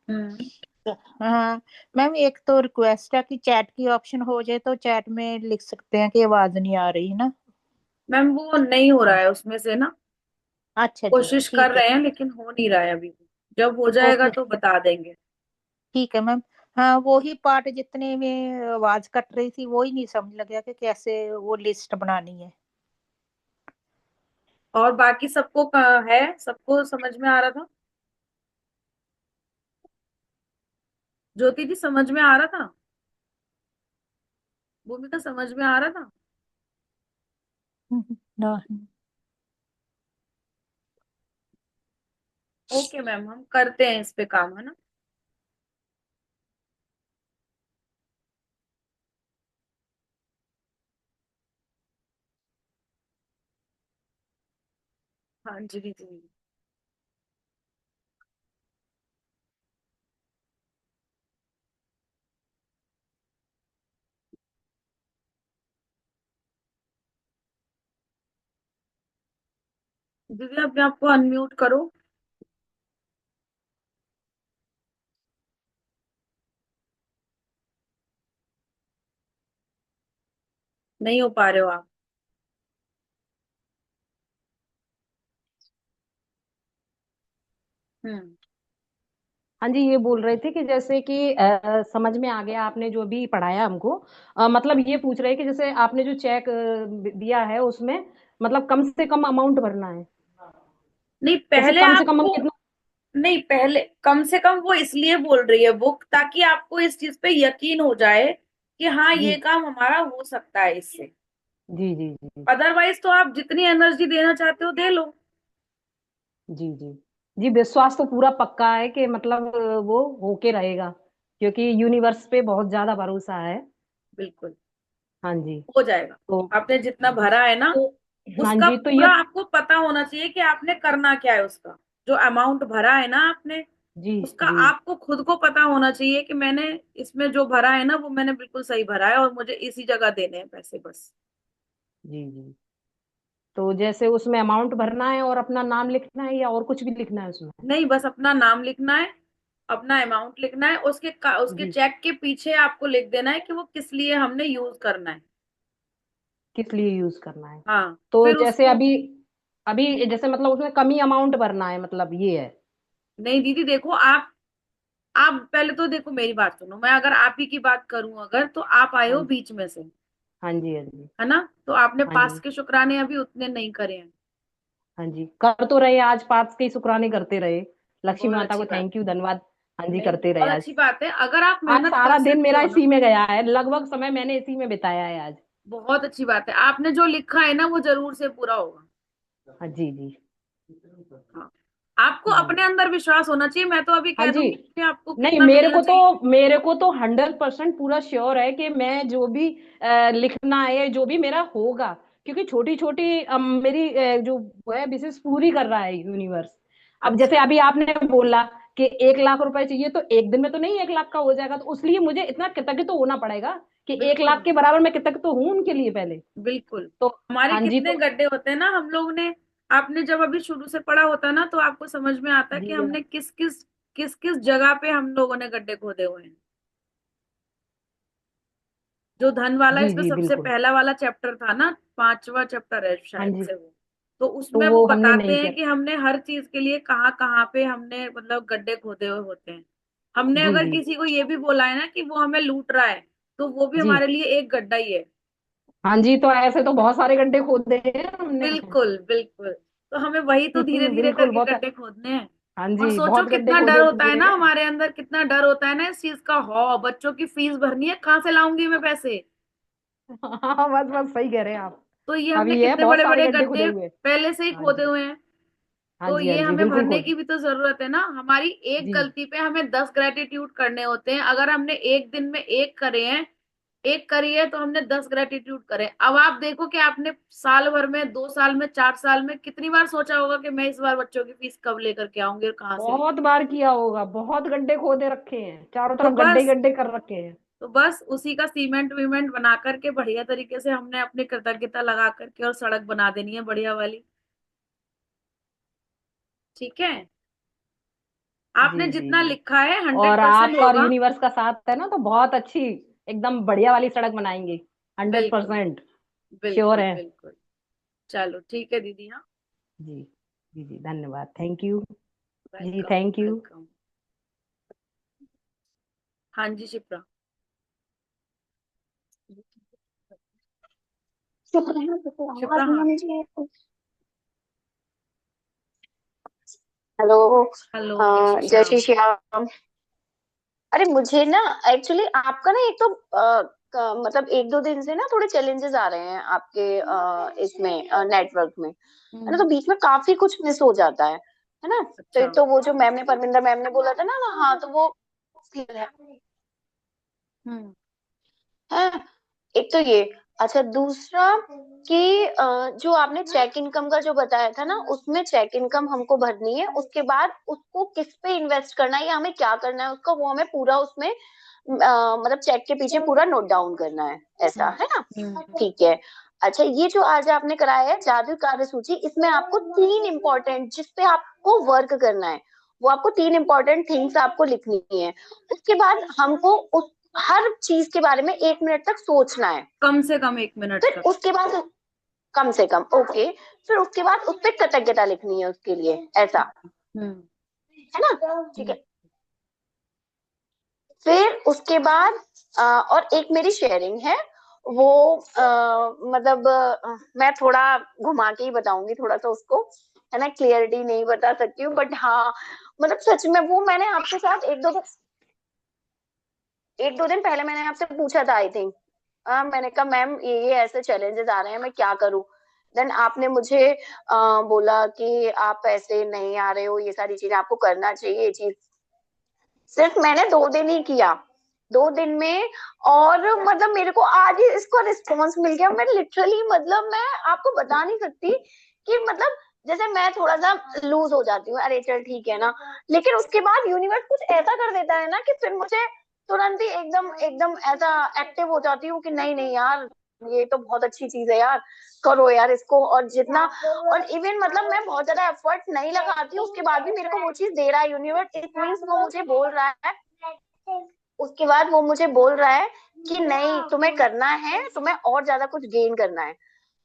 हम्म। हाँ मैम, एक तो रिक्वेस्ट है कि चैट की ऑप्शन हो जाए तो चैट में लिख सकते हैं कि आवाज नहीं आ रही ना। मैम वो नहीं हो रहा है उसमें से ना। अच्छा जी, कोशिश कर ठीक है। रहे हैं लेकिन हो नहीं रहा है अभी भी। जब हो जाएगा ओके, तो बता देंगे। ठीक है मैम। हाँ, वो ही पार्ट जितने में आवाज कट रही थी वो ही नहीं समझ लगा कि कैसे वो लिस्ट बनानी है। और बाकी सबको है, सबको समझ में आ रहा था? ज्योति जी समझ में आ रहा था? भूमिका समझ में आ रहा था? ना। ओके मैम, हम करते हैं इस पे काम, है ना। हाँ जी दीदी। दीदी अपने आप को अनम्यूट करो। नहीं हो पा रहे हो आप। हम्म। हाँ जी, ये बोल रहे थे कि जैसे कि समझ में आ गया आपने जो भी पढ़ाया हमको। मतलब ये पूछ रहे हैं कि जैसे आपने जो चेक दिया है उसमें मतलब कम से कम अमाउंट भरना है। नहीं जैसे पहले कम से कम हम आपको, कितना। नहीं पहले कम से कम वो इसलिए बोल रही है बुक, ताकि आपको इस चीज पे यकीन हो जाए कि हाँ जी ये काम हमारा हो सकता है इससे। जी जी जी अदरवाइज तो आप जितनी एनर्जी देना चाहते हो दे लो। जी जी जी, विश्वास तो पूरा पक्का है कि मतलब वो होके रहेगा, क्योंकि यूनिवर्स पे बहुत ज्यादा भरोसा है। बिल्कुल हाँ जी। हो जाएगा। तो आपने जितना भरा है ना, तो हाँ उसका जी, तो ये पूरा आपको पता होना चाहिए कि आपने करना क्या है। उसका जो अमाउंट भरा है ना आपने, जी उसका जी आपको खुद को पता होना चाहिए कि मैंने इसमें जो भरा है ना वो मैंने बिल्कुल सही भरा है और मुझे इसी जगह देने हैं पैसे बस। जी जी, तो जैसे उसमें अमाउंट भरना है और अपना नाम लिखना है या और कुछ भी लिखना है उसमें। नहीं बस अपना नाम लिखना है, अपना अमाउंट लिखना है, उसके जी, चेक के पीछे आपको लिख देना है कि वो किस लिए हमने यूज करना है। किस लिए यूज करना है। हाँ तो फिर जैसे उसको। अभी अभी जैसे मतलब उसमें कम ही अमाउंट भरना है, मतलब ये है। नहीं दीदी देखो, आप पहले तो देखो मेरी बात सुनो। मैं अगर आप ही की बात करूं अगर, तो आप आए हाँ हो जी बीच में से, हाँ जी हाँ जी है ना। तो आपने हाँ पास जी के शुक्राने अभी उतने नहीं करे हैं। हाँ जी, कर तो रहे, आज पाँच के शुक्राने करते रहे। लक्ष्मी बहुत माता अच्छी को बात थैंक यू, है। धन्यवाद। हाँ जी, नहीं करते रहे बहुत आज। अच्छी बात है, अगर आप आज मेहनत कर सारा दिन सकते मेरा हो ना। इसी में गया है, लगभग समय मैंने इसी में बिताया है आज। बहुत अच्छी बात है, आपने जो लिखा है ना वो जरूर से पूरा होगा। हाँ जी जी हाँ आपको जी अपने अंदर विश्वास होना चाहिए। मैं तो अभी हाँ कह जी। दूंगी कि आपको नहीं, कितना मिलना चाहिए। मेरे को तो 100% पूरा श्योर है कि मैं जो भी लिखना है, जो भी मेरा होगा, क्योंकि छोटी छोटी मेरी जो वो है विशेष पूरी कर रहा है यूनिवर्स। अब जैसे अच्छा। अभी आपने बोला कि 1 लाख रुपए चाहिए, तो एक दिन में तो नहीं 1 लाख का हो जाएगा, तो उसलिए मुझे इतना कृतज्ञ तो होना पड़ेगा कि 1 लाख बिल्कुल के बराबर मैं कृतज्ञ तो हूं उनके लिए पहले। बिल्कुल। तो हमारे हाँ जी, कितने तो गड्ढे होते हैं ना हम लोग ने। आपने जब अभी शुरू से पढ़ा होता ना तो आपको समझ में आता कि जी हमने किस किस जगह पे हम लोगों ने गड्ढे खोदे हुए हैं। जो धन वाला जी इसमें जी सबसे बिल्कुल। पहला वाला चैप्टर था ना, 5वां चैप्टर है हाँ शायद जी, से वो। तो तो उसमें वो वो हमने बताते नहीं हैं किया। कि हमने हर चीज के लिए कहाँ कहाँ पे हमने मतलब गड्ढे खोदे हुए होते हैं। हमने जी अगर जी किसी को ये भी बोला है ना कि वो हमें लूट रहा है, तो वो भी जी। हमारे लिए एक गड्ढा ही है। हाँ जी, तो ऐसे तो बहुत सारे गड्ढे खोदे हैं हमने। बिल्कुल बिल्कुल। तो हमें वही तो धीरे धीरे बिल्कुल करके बहुत। गड्ढे खोदने हैं। हाँ और जी, सोचो बहुत गड्ढे कितना डर खोदे होता है हुए ना हैं। हमारे अंदर, कितना डर होता है ना इस चीज का। हो बच्चों की फीस भरनी है, कहाँ से लाऊंगी मैं पैसे। हाँ बस बस सही कह रहे हैं आप। तो ये हमने अभी ये कितने बहुत बड़े सारे बड़े गड्ढे खुदे गड्ढे हुए हैं। पहले से ही हाँ खोदे जी, हुए हैं। हाँ तो जी, हाँ ये जी, हमें बिल्कुल भरने खोद। की भी तो जरूरत है ना। हमारी एक जी। गलती पे हमें 10 ग्रेटिट्यूड करने होते हैं। अगर हमने एक दिन में एक करे हैं, एक करी है, तो हमने 10 ग्रेटिट्यूड करे। अब आप देखो कि आपने साल भर में, 2 साल में, 4 साल में कितनी बार सोचा होगा कि मैं इस बार बच्चों की फीस कब लेकर के आऊंगी और कहाँ से बहुत बार किया होगा, बहुत गड्ढे खोदे रखे हैं, चारों तो तरफ गड्ढे बस गड्ढे कर रखे हैं। तो बस उसी का सीमेंट वीमेंट बना करके बढ़िया तरीके से हमने अपनी कृतज्ञता लगा करके और सड़क बना देनी है बढ़िया वाली। ठीक है। आपने जी जी जितना जी। लिखा है और 100% आपका और होगा। यूनिवर्स का साथ है ना, तो बहुत अच्छी एकदम बढ़िया वाली सड़क बनाएंगे। हंड्रेड बिल्कुल परसेंट श्योर बिल्कुल है। बिल्कुल। चलो ठीक है दीदी। हाँ। जी जी जी, धन्यवाद, थैंक यू। जी वेलकम थैंक यू। वेलकम। हाँ जी शिप्रा। शिप्रा हाँ। हेलो। हेलो जय श्री जय श्री श्याम। श्याम। अरे मुझे ना एक्चुअली आपका ना एक तो मतलब 1-2 दिन से ना थोड़े चैलेंजेस आ रहे हैं आपके इसमें नेटवर्क में, है ना। तो बीच में काफी कुछ मिस हो जाता है ना। तो अच्छा। एक तो वो जो मैम ने, परमिंदर मैम ने बोला था ना, हाँ तो वो clear है। हम्म। है एक तो ये। अच्छा, दूसरा कि जो आपने चेक इनकम का जो बताया था ना, उसमें चेक इनकम हमको भरनी है, उसके बाद उसको किस पे इन्वेस्ट करना है या हमें क्या करना है उसका, वो हमें पूरा उसमें मतलब चेक के पीछे पूरा नोट डाउन करना है, ऐसा है ना। ठीक है। अच्छा, ये जो आज आपने कराया है जादू कार्य सूची, इसमें आपको 3 इम्पोर्टेंट, जिसपे आपको वर्क करना है, वो आपको 3 इम्पोर्टेंट थिंग्स आपको लिखनी है। उसके बाद हमको उस हर चीज के बारे में 1 मिनट तक सोचना है। कम से कम 1 मिनट फिर तक। उसके बाद कम से कम, ओके, फिर उसके बाद उस पर कृतज्ञता लिखनी है उसके लिए, ऐसा हम्म। है ना। ठीक है। फिर उसके बाद और एक मेरी शेयरिंग है, वो मतलब मैं थोड़ा घुमा के ही बताऊंगी थोड़ा सा उसको, है ना, क्लियरिटी नहीं बता सकती हूँ, बट हाँ मतलब सच में वो मैंने आपके साथ 1-2 दिन पहले मैंने आपसे पूछा था, आई थिंक। मैंने कहा मैम ये ऐसे चैलेंजेस आ रहे हैं, मैं क्या करूं। देन आपने मुझे बोला कि आप ऐसे नहीं आ रहे हो, ये सारी चीजें आपको करना चाहिए, ये चीज। सिर्फ मैंने 2 दिन ही किया, 2 दिन में, और मतलब मेरे को आज ही इसको रिस्पॉन्स मिल गया। मैं लिटरली मतलब मैं आपको बता नहीं सकती कि मतलब जैसे मैं थोड़ा सा लूज हो जाती हूँ, अरे चल ठीक है ना, लेकिन उसके बाद यूनिवर्स कुछ ऐसा कर देता है ना कि फिर मुझे तुरंत ही एकदम एकदम ऐसा एक्टिव हो जाती हूँ कि नहीं नहीं यार, ये तो बहुत अच्छी चीज है यार, करो यार इसको। और जितना, और इवन मतलब मैं बहुत ज्यादा एफर्ट नहीं लगाती हूँ, उसके बाद भी मेरे को वो चीज दे रहा है यूनिवर्स, इट मीन्स वो मुझे बोल रहा है, उसके बाद वो मुझे बोल रहा है कि नहीं तुम्हें करना है, तुम्हें और ज्यादा कुछ गेन करना है।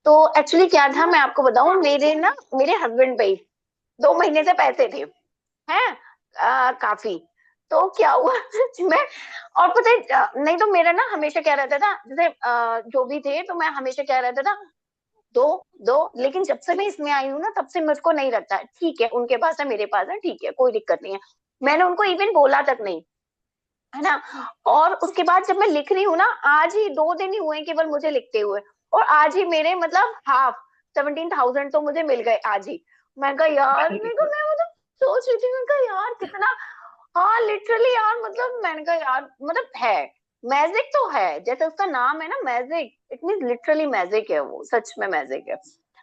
तो एक्चुअली क्या था मैं आपको बताऊं, मेरे हस्बैंड पे 2 महीने से पैसे थे, हैं काफी। तो क्या हुआ मैं, और पता है नहीं तो मेरा ना हमेशा क्या रहता था, जैसे जो भी थे तो मैं हमेशा क्या रहता था, दो दो, लेकिन जब से मैं इसमें आई हूँ ना तब से मुझको नहीं लगता है, ठीक है उनके पास है मेरे पास है, ठीक है कोई दिक्कत नहीं है। मैंने उनको इवन बोला तक नहीं, है ना। और उसके बाद जब मैं लिख रही हूँ ना, आज ही 2 दिन ही हुए केवल मुझे लिखते हुए, और आज ही मेरे मतलब हाफ 17,000 तो मुझे मिल गए आज ही। मैं कहा यार, मेरे को, मैं मतलब सोच रही थी, मैं कहा यार कितना, हाँ लिटरली यार, मतलब मैंने कहा यार मतलब है, मैजिक तो है, जैसे उसका नाम है ना magic, it means literally magic है वो, सच में मैजिक है।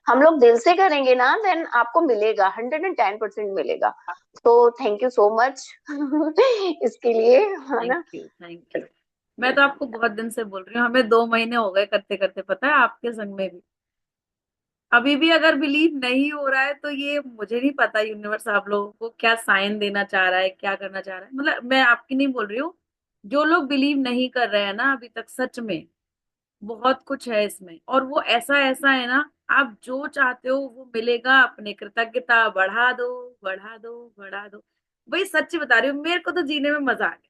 हम लोग दिल से करेंगे ना, देन आपको मिलेगा, 110% मिलेगा। तो थैंक यू सो मच इसके लिए, है थैंक ना। You, thank you. मैं तो आपको बहुत दिन से बोल रही हूँ, हमें 2 महीने हो गए करते करते, पता है, आपके संग में भी। अभी भी अगर बिलीव नहीं हो रहा है तो ये मुझे नहीं पता यूनिवर्स आप लोगों को क्या साइन देना चाह रहा है, क्या करना चाह रहा है। मतलब मैं आपकी नहीं बोल रही हूँ, जो लोग बिलीव नहीं कर रहे हैं ना अभी तक, सच में बहुत कुछ है इसमें, और वो ऐसा ऐसा है ना, आप जो चाहते हो वो मिलेगा। अपने कृतज्ञता बढ़ा दो, बढ़ा दो, बढ़ा दो। भाई सच बता रही हूँ, मेरे को तो जीने में मजा आ गया।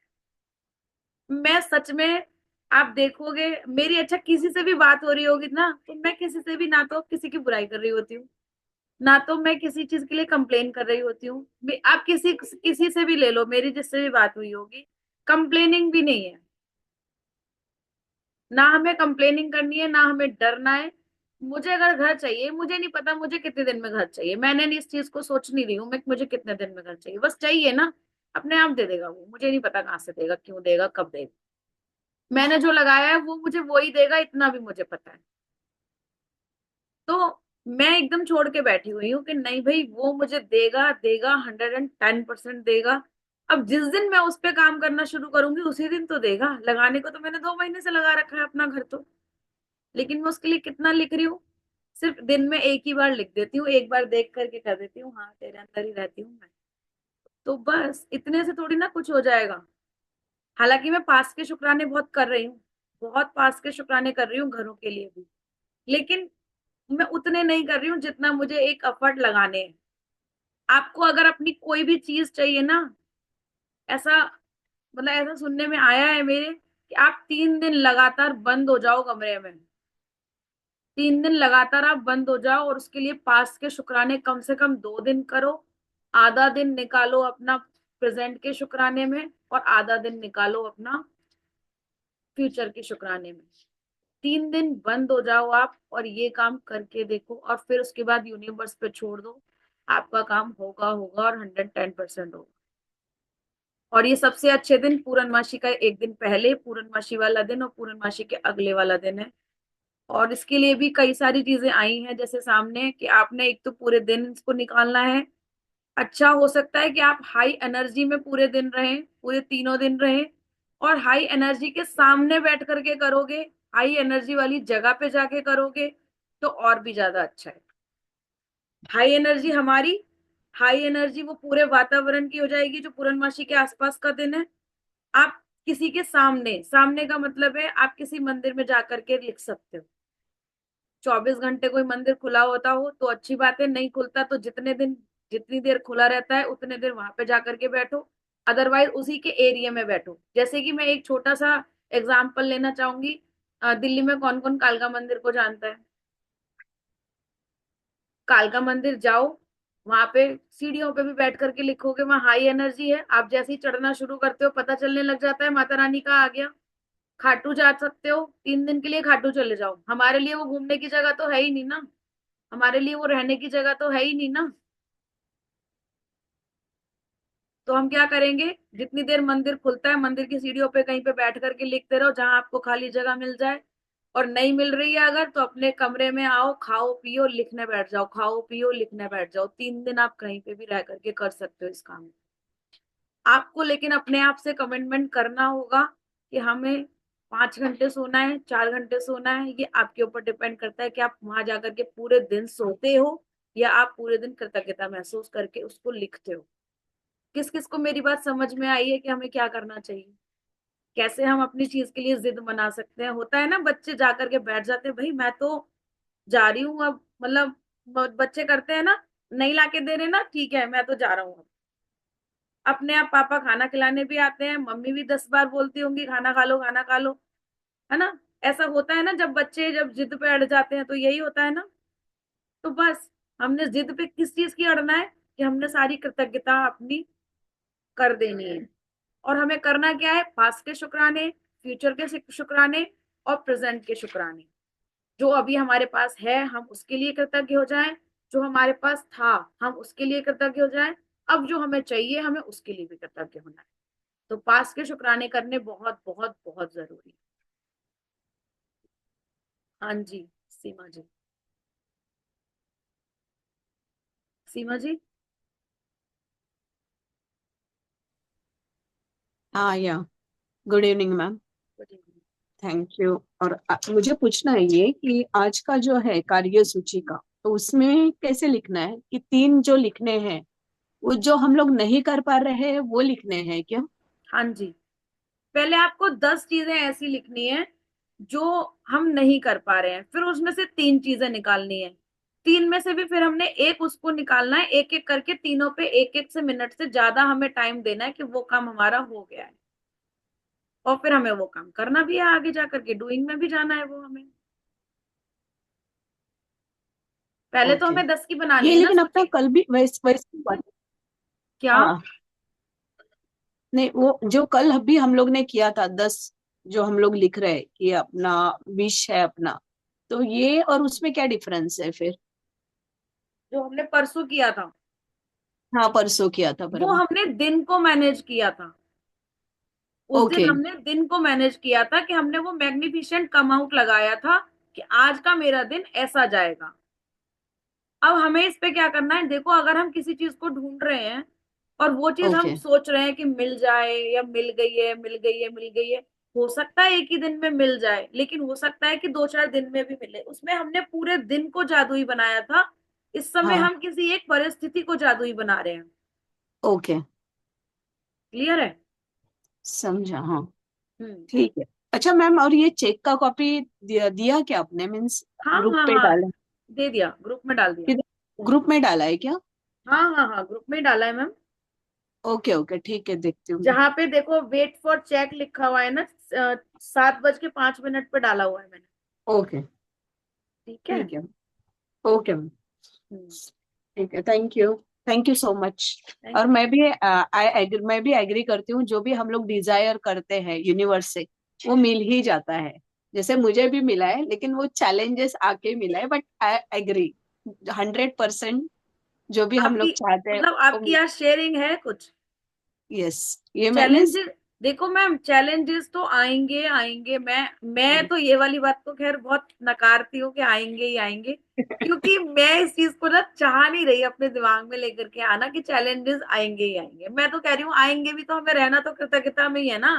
मैं सच में, आप देखोगे मेरी, अच्छा किसी से भी बात हो रही होगी ना, तो मैं किसी से भी ना तो किसी की बुराई कर रही होती हूँ, ना तो मैं किसी चीज के लिए कंप्लेन कर रही होती हूँ। आप किसी किसी से भी ले लो, मेरी जिससे भी बात हुई होगी, कंप्लेनिंग भी नहीं है। ना हमें कंप्लेनिंग करनी है, ना हमें डरना है। मुझे अगर घर चाहिए, मुझे नहीं पता मुझे कितने दिन में घर चाहिए, मैंने नहीं इस चीज को सोच नहीं रही हूँ मैं, मुझे कितने दिन में घर चाहिए, बस चाहिए ना, अपने आप दे देगा वो। मुझे नहीं पता कहाँ से देगा, क्यों देगा, कब देगा। मैंने जो लगाया है वो मुझे वो ही देगा, इतना भी मुझे पता है। तो मैं एकदम छोड़ के बैठी हुई हूँ कि नहीं भाई, वो मुझे देगा, देगा, 110% देगा। अब जिस दिन मैं उस पे काम करना शुरू करूंगी उसी दिन तो देगा। लगाने को तो मैंने 2 महीने से लगा रखा है अपना घर तो, लेकिन मैं उसके लिए कितना लिख रही हूँ, सिर्फ दिन में एक ही बार लिख देती हूँ, एक बार देख करके कर देती हूँ, हाँ तेरे अंदर ही रहती हूँ मैं। तो बस इतने से थोड़ी ना कुछ हो जाएगा। हालांकि मैं पास के शुक्राने बहुत कर रही हूँ, बहुत पास के शुक्राने कर रही हूँ घरों के लिए भी, लेकिन मैं उतने नहीं कर रही हूँ जितना मुझे एक एफर्ट लगाने हैं। आपको अगर अपनी कोई भी चीज चाहिए ना, ऐसा मतलब ऐसा सुनने में आया है मेरे, कि आप 3 दिन लगातार बंद हो जाओ कमरे में, 3 दिन लगातार आप बंद हो जाओ, और उसके लिए पास के शुक्राने कम से कम 2 दिन करो। आधा दिन निकालो अपना प्रेजेंट के शुक्राने में, और आधा दिन निकालो अपना फ्यूचर के शुक्राने में। 3 दिन बंद हो जाओ आप, और ये काम करके देखो, और फिर उसके बाद यूनिवर्स पे छोड़ दो, आपका काम होगा होगा, और 110% होगा। और ये सबसे अच्छे दिन पूर्णमासी का एक दिन पहले, पूर्णमासी वाला दिन, और पूर्णमासी के अगले वाला दिन है। और इसके लिए भी कई सारी चीजें आई हैं जैसे सामने, कि आपने एक तो पूरे दिन इसको निकालना है। अच्छा हो सकता है कि आप हाई एनर्जी में पूरे दिन रहें, पूरे तीनों दिन रहें, और हाई एनर्जी के सामने बैठ करके करोगे, हाई एनर्जी वाली जगह पे जाके करोगे, तो और भी ज्यादा अच्छा है। हाई एनर्जी हमारी, हाई एनर्जी वो पूरे वातावरण की हो जाएगी जो पूर्णमासी के आसपास का दिन है। आप किसी के सामने, सामने का मतलब है आप किसी मंदिर में जाकर के लिख सकते हो। 24 घंटे कोई मंदिर खुला होता हो तो अच्छी बात है, नहीं खुलता तो जितने दिन, जितनी देर खुला रहता है उतने देर वहां पे जाकर के बैठो। अदरवाइज उसी के एरिया में बैठो। जैसे कि मैं एक छोटा सा एग्जाम्पल लेना चाहूंगी, दिल्ली में कौन कौन कालका मंदिर को जानता है? कालका मंदिर जाओ, वहां पे सीढ़ियों पे भी बैठ करके लिखोगे, वहां हाई एनर्जी है। आप जैसे ही चढ़ना शुरू करते हो पता चलने लग जाता है माता रानी का आ गया। खाटू जा सकते हो, 3 दिन के लिए खाटू चले जाओ। हमारे लिए वो घूमने की जगह तो है ही नहीं ना, हमारे लिए वो रहने की जगह तो है ही नहीं ना। तो हम क्या करेंगे, जितनी देर मंदिर खुलता है मंदिर की सीढ़ियों पे कहीं पे बैठ करके लिखते रहो, जहां आपको खाली जगह मिल जाए। और नहीं मिल रही है अगर, तो अपने कमरे में आओ, खाओ पियो लिखने बैठ जाओ, खाओ पियो लिखने बैठ जाओ। 3 दिन आप कहीं पे भी रह करके कर सकते हो इस काम को। आपको लेकिन अपने आप से कमिटमेंट करना होगा कि हमें 5 घंटे सोना है, 4 घंटे सोना है। ये आपके ऊपर डिपेंड करता है कि आप वहां जाकर के पूरे दिन सोते हो, या आप पूरे दिन कृतज्ञता महसूस करके उसको लिखते हो। किस किस को मेरी बात समझ में आई है कि हमें क्या करना चाहिए, कैसे हम अपनी चीज के लिए जिद मना सकते हैं? होता है ना, बच्चे जाकर के बैठ जाते हैं, भाई मैं तो जा रही हूँ अब, मतलब बच्चे करते हैं ना, नहीं लाके दे रहे ना, ठीक है मैं तो जा रहा हूँ। अपने आप पापा खाना खिलाने भी आते हैं, मम्मी भी 10 बार बोलती होंगी खाना खा लो, खाना खा लो, है ना? ऐसा होता है ना, जब बच्चे जब जिद पे अड़ जाते हैं तो यही होता है ना। तो बस हमने जिद पे किस चीज की अड़ना है, कि हमने सारी कृतज्ञता अपनी कर देनी है। और हमें करना क्या है, पास्ट के शुक्राने, फ्यूचर के शुक्राने, और प्रेजेंट के शुक्राने। जो अभी हमारे पास है हम उसके लिए कृतज्ञ हो जाएं, जो हमारे पास था हम उसके लिए कृतज्ञ हो जाएं, अब जो हमें चाहिए हमें उसके लिए भी कृतज्ञ होना है। तो पास के शुक्राने करने बहुत बहुत बहुत जरूरी है। हाँ जी सीमा जी। सीमा जी। हाँ या good evening ma'am. Good evening. Thank you. और मुझे पूछना है ये कि आज का जो है कार्य सूची का, तो उसमें कैसे लिखना है कि 3 जो लिखने हैं वो जो हम लोग नहीं कर पा रहे हैं वो लिखने हैं क्या? हाँ जी, पहले आपको 10 चीजें ऐसी लिखनी है जो हम नहीं कर पा रहे हैं, फिर उसमें से 3 चीजें निकालनी है। 3 में से भी फिर हमने एक उसको निकालना है, एक एक करके तीनों पे एक एक से मिनट से ज्यादा हमें टाइम देना है कि वो काम हमारा हो गया है, और फिर हमें वो काम करना भी है, आगे जा करके डूइंग में भी जाना है वो हमें। पहले तो ओके। हमें 10 की बनानी ये है ना लेकिन अपना सूची। कल भी वैसे हुआ था। क्या? हाँ, नहीं वो जो कल भी हम लोग ने किया था 10, जो हम लोग लिख रहे हैं कि अपना विश है अपना, तो ये और उसमें क्या डिफरेंस है फिर? जो हमने परसों किया था हाँ परसों किया था वो बराबर। हमने दिन को मैनेज किया था। उस दिन ओके हमने दिन को मैनेज किया था कि हमने वो मैग्निफिसेंट कम आउट लगाया था कि आज का मेरा दिन ऐसा जाएगा। अब हमें इस पे क्या करना है, देखो अगर हम किसी चीज को ढूंढ रहे हैं और वो चीज हम ओके सोच रहे हैं कि मिल जाए या मिल गई है मिल गई है मिल गई है, हो सकता है एक ही दिन में मिल जाए, लेकिन हो सकता है कि 2-4 दिन में भी मिले। उसमें हमने पूरे दिन को जादुई बनाया था, इस समय हाँ हम किसी एक परिस्थिति को जादुई बना रहे हैं। ओके क्लियर है? समझा हाँ। हम्म। ठीक है। अच्छा मैम, और ये चेक का कॉपी दिया क्या आपने, मीन्स हाँ ग्रुप हाँ पे हाँ, डाला? दे दिया, ग्रुप में डाल दिया। किधर ग्रुप में डाला है क्या? हाँ हाँ हाँ, ग्रुप में डाला है मैम। ओके ओके ठीक है, देखती हूँ मैं। जहाँ पे देखो वेट फॉर चेक लिखा हुआ है ना, 7:05 पे डाला हुआ है मैंने। ओके ठीक है। ठीक है। Okay ma'am. हम्म। ठीक है, thank you so much. Thank और यू। मैं भी एग्री करती हूँ, जो भी हम लोग डिजायर करते हैं यूनिवर्स से वो मिल ही जाता है। जैसे मुझे भी मिला है, लेकिन वो चैलेंजेस आके मिला है, बट आई एग्री 100%। जो भी हम आपकी लोग चाहते हैं मतलब वो। आपकी यहाँ शेयरिंग है कुछ? यस, ये मैंने। चैलेंजेस, देखो मैम चैलेंजेस तो आएंगे आएंगे, मैं तो ये वाली बात को खैर बहुत नकारती हूँ कि आएंगे ही आएंगे, क्योंकि मैं इस चीज को ना चाह नहीं रही अपने दिमाग में लेकर के आना कि चैलेंजेस आएंगे ही आएंगे। मैं तो कह रही हूँ आएंगे भी तो हमें रहना तो कृतज्ञता में ही है ना।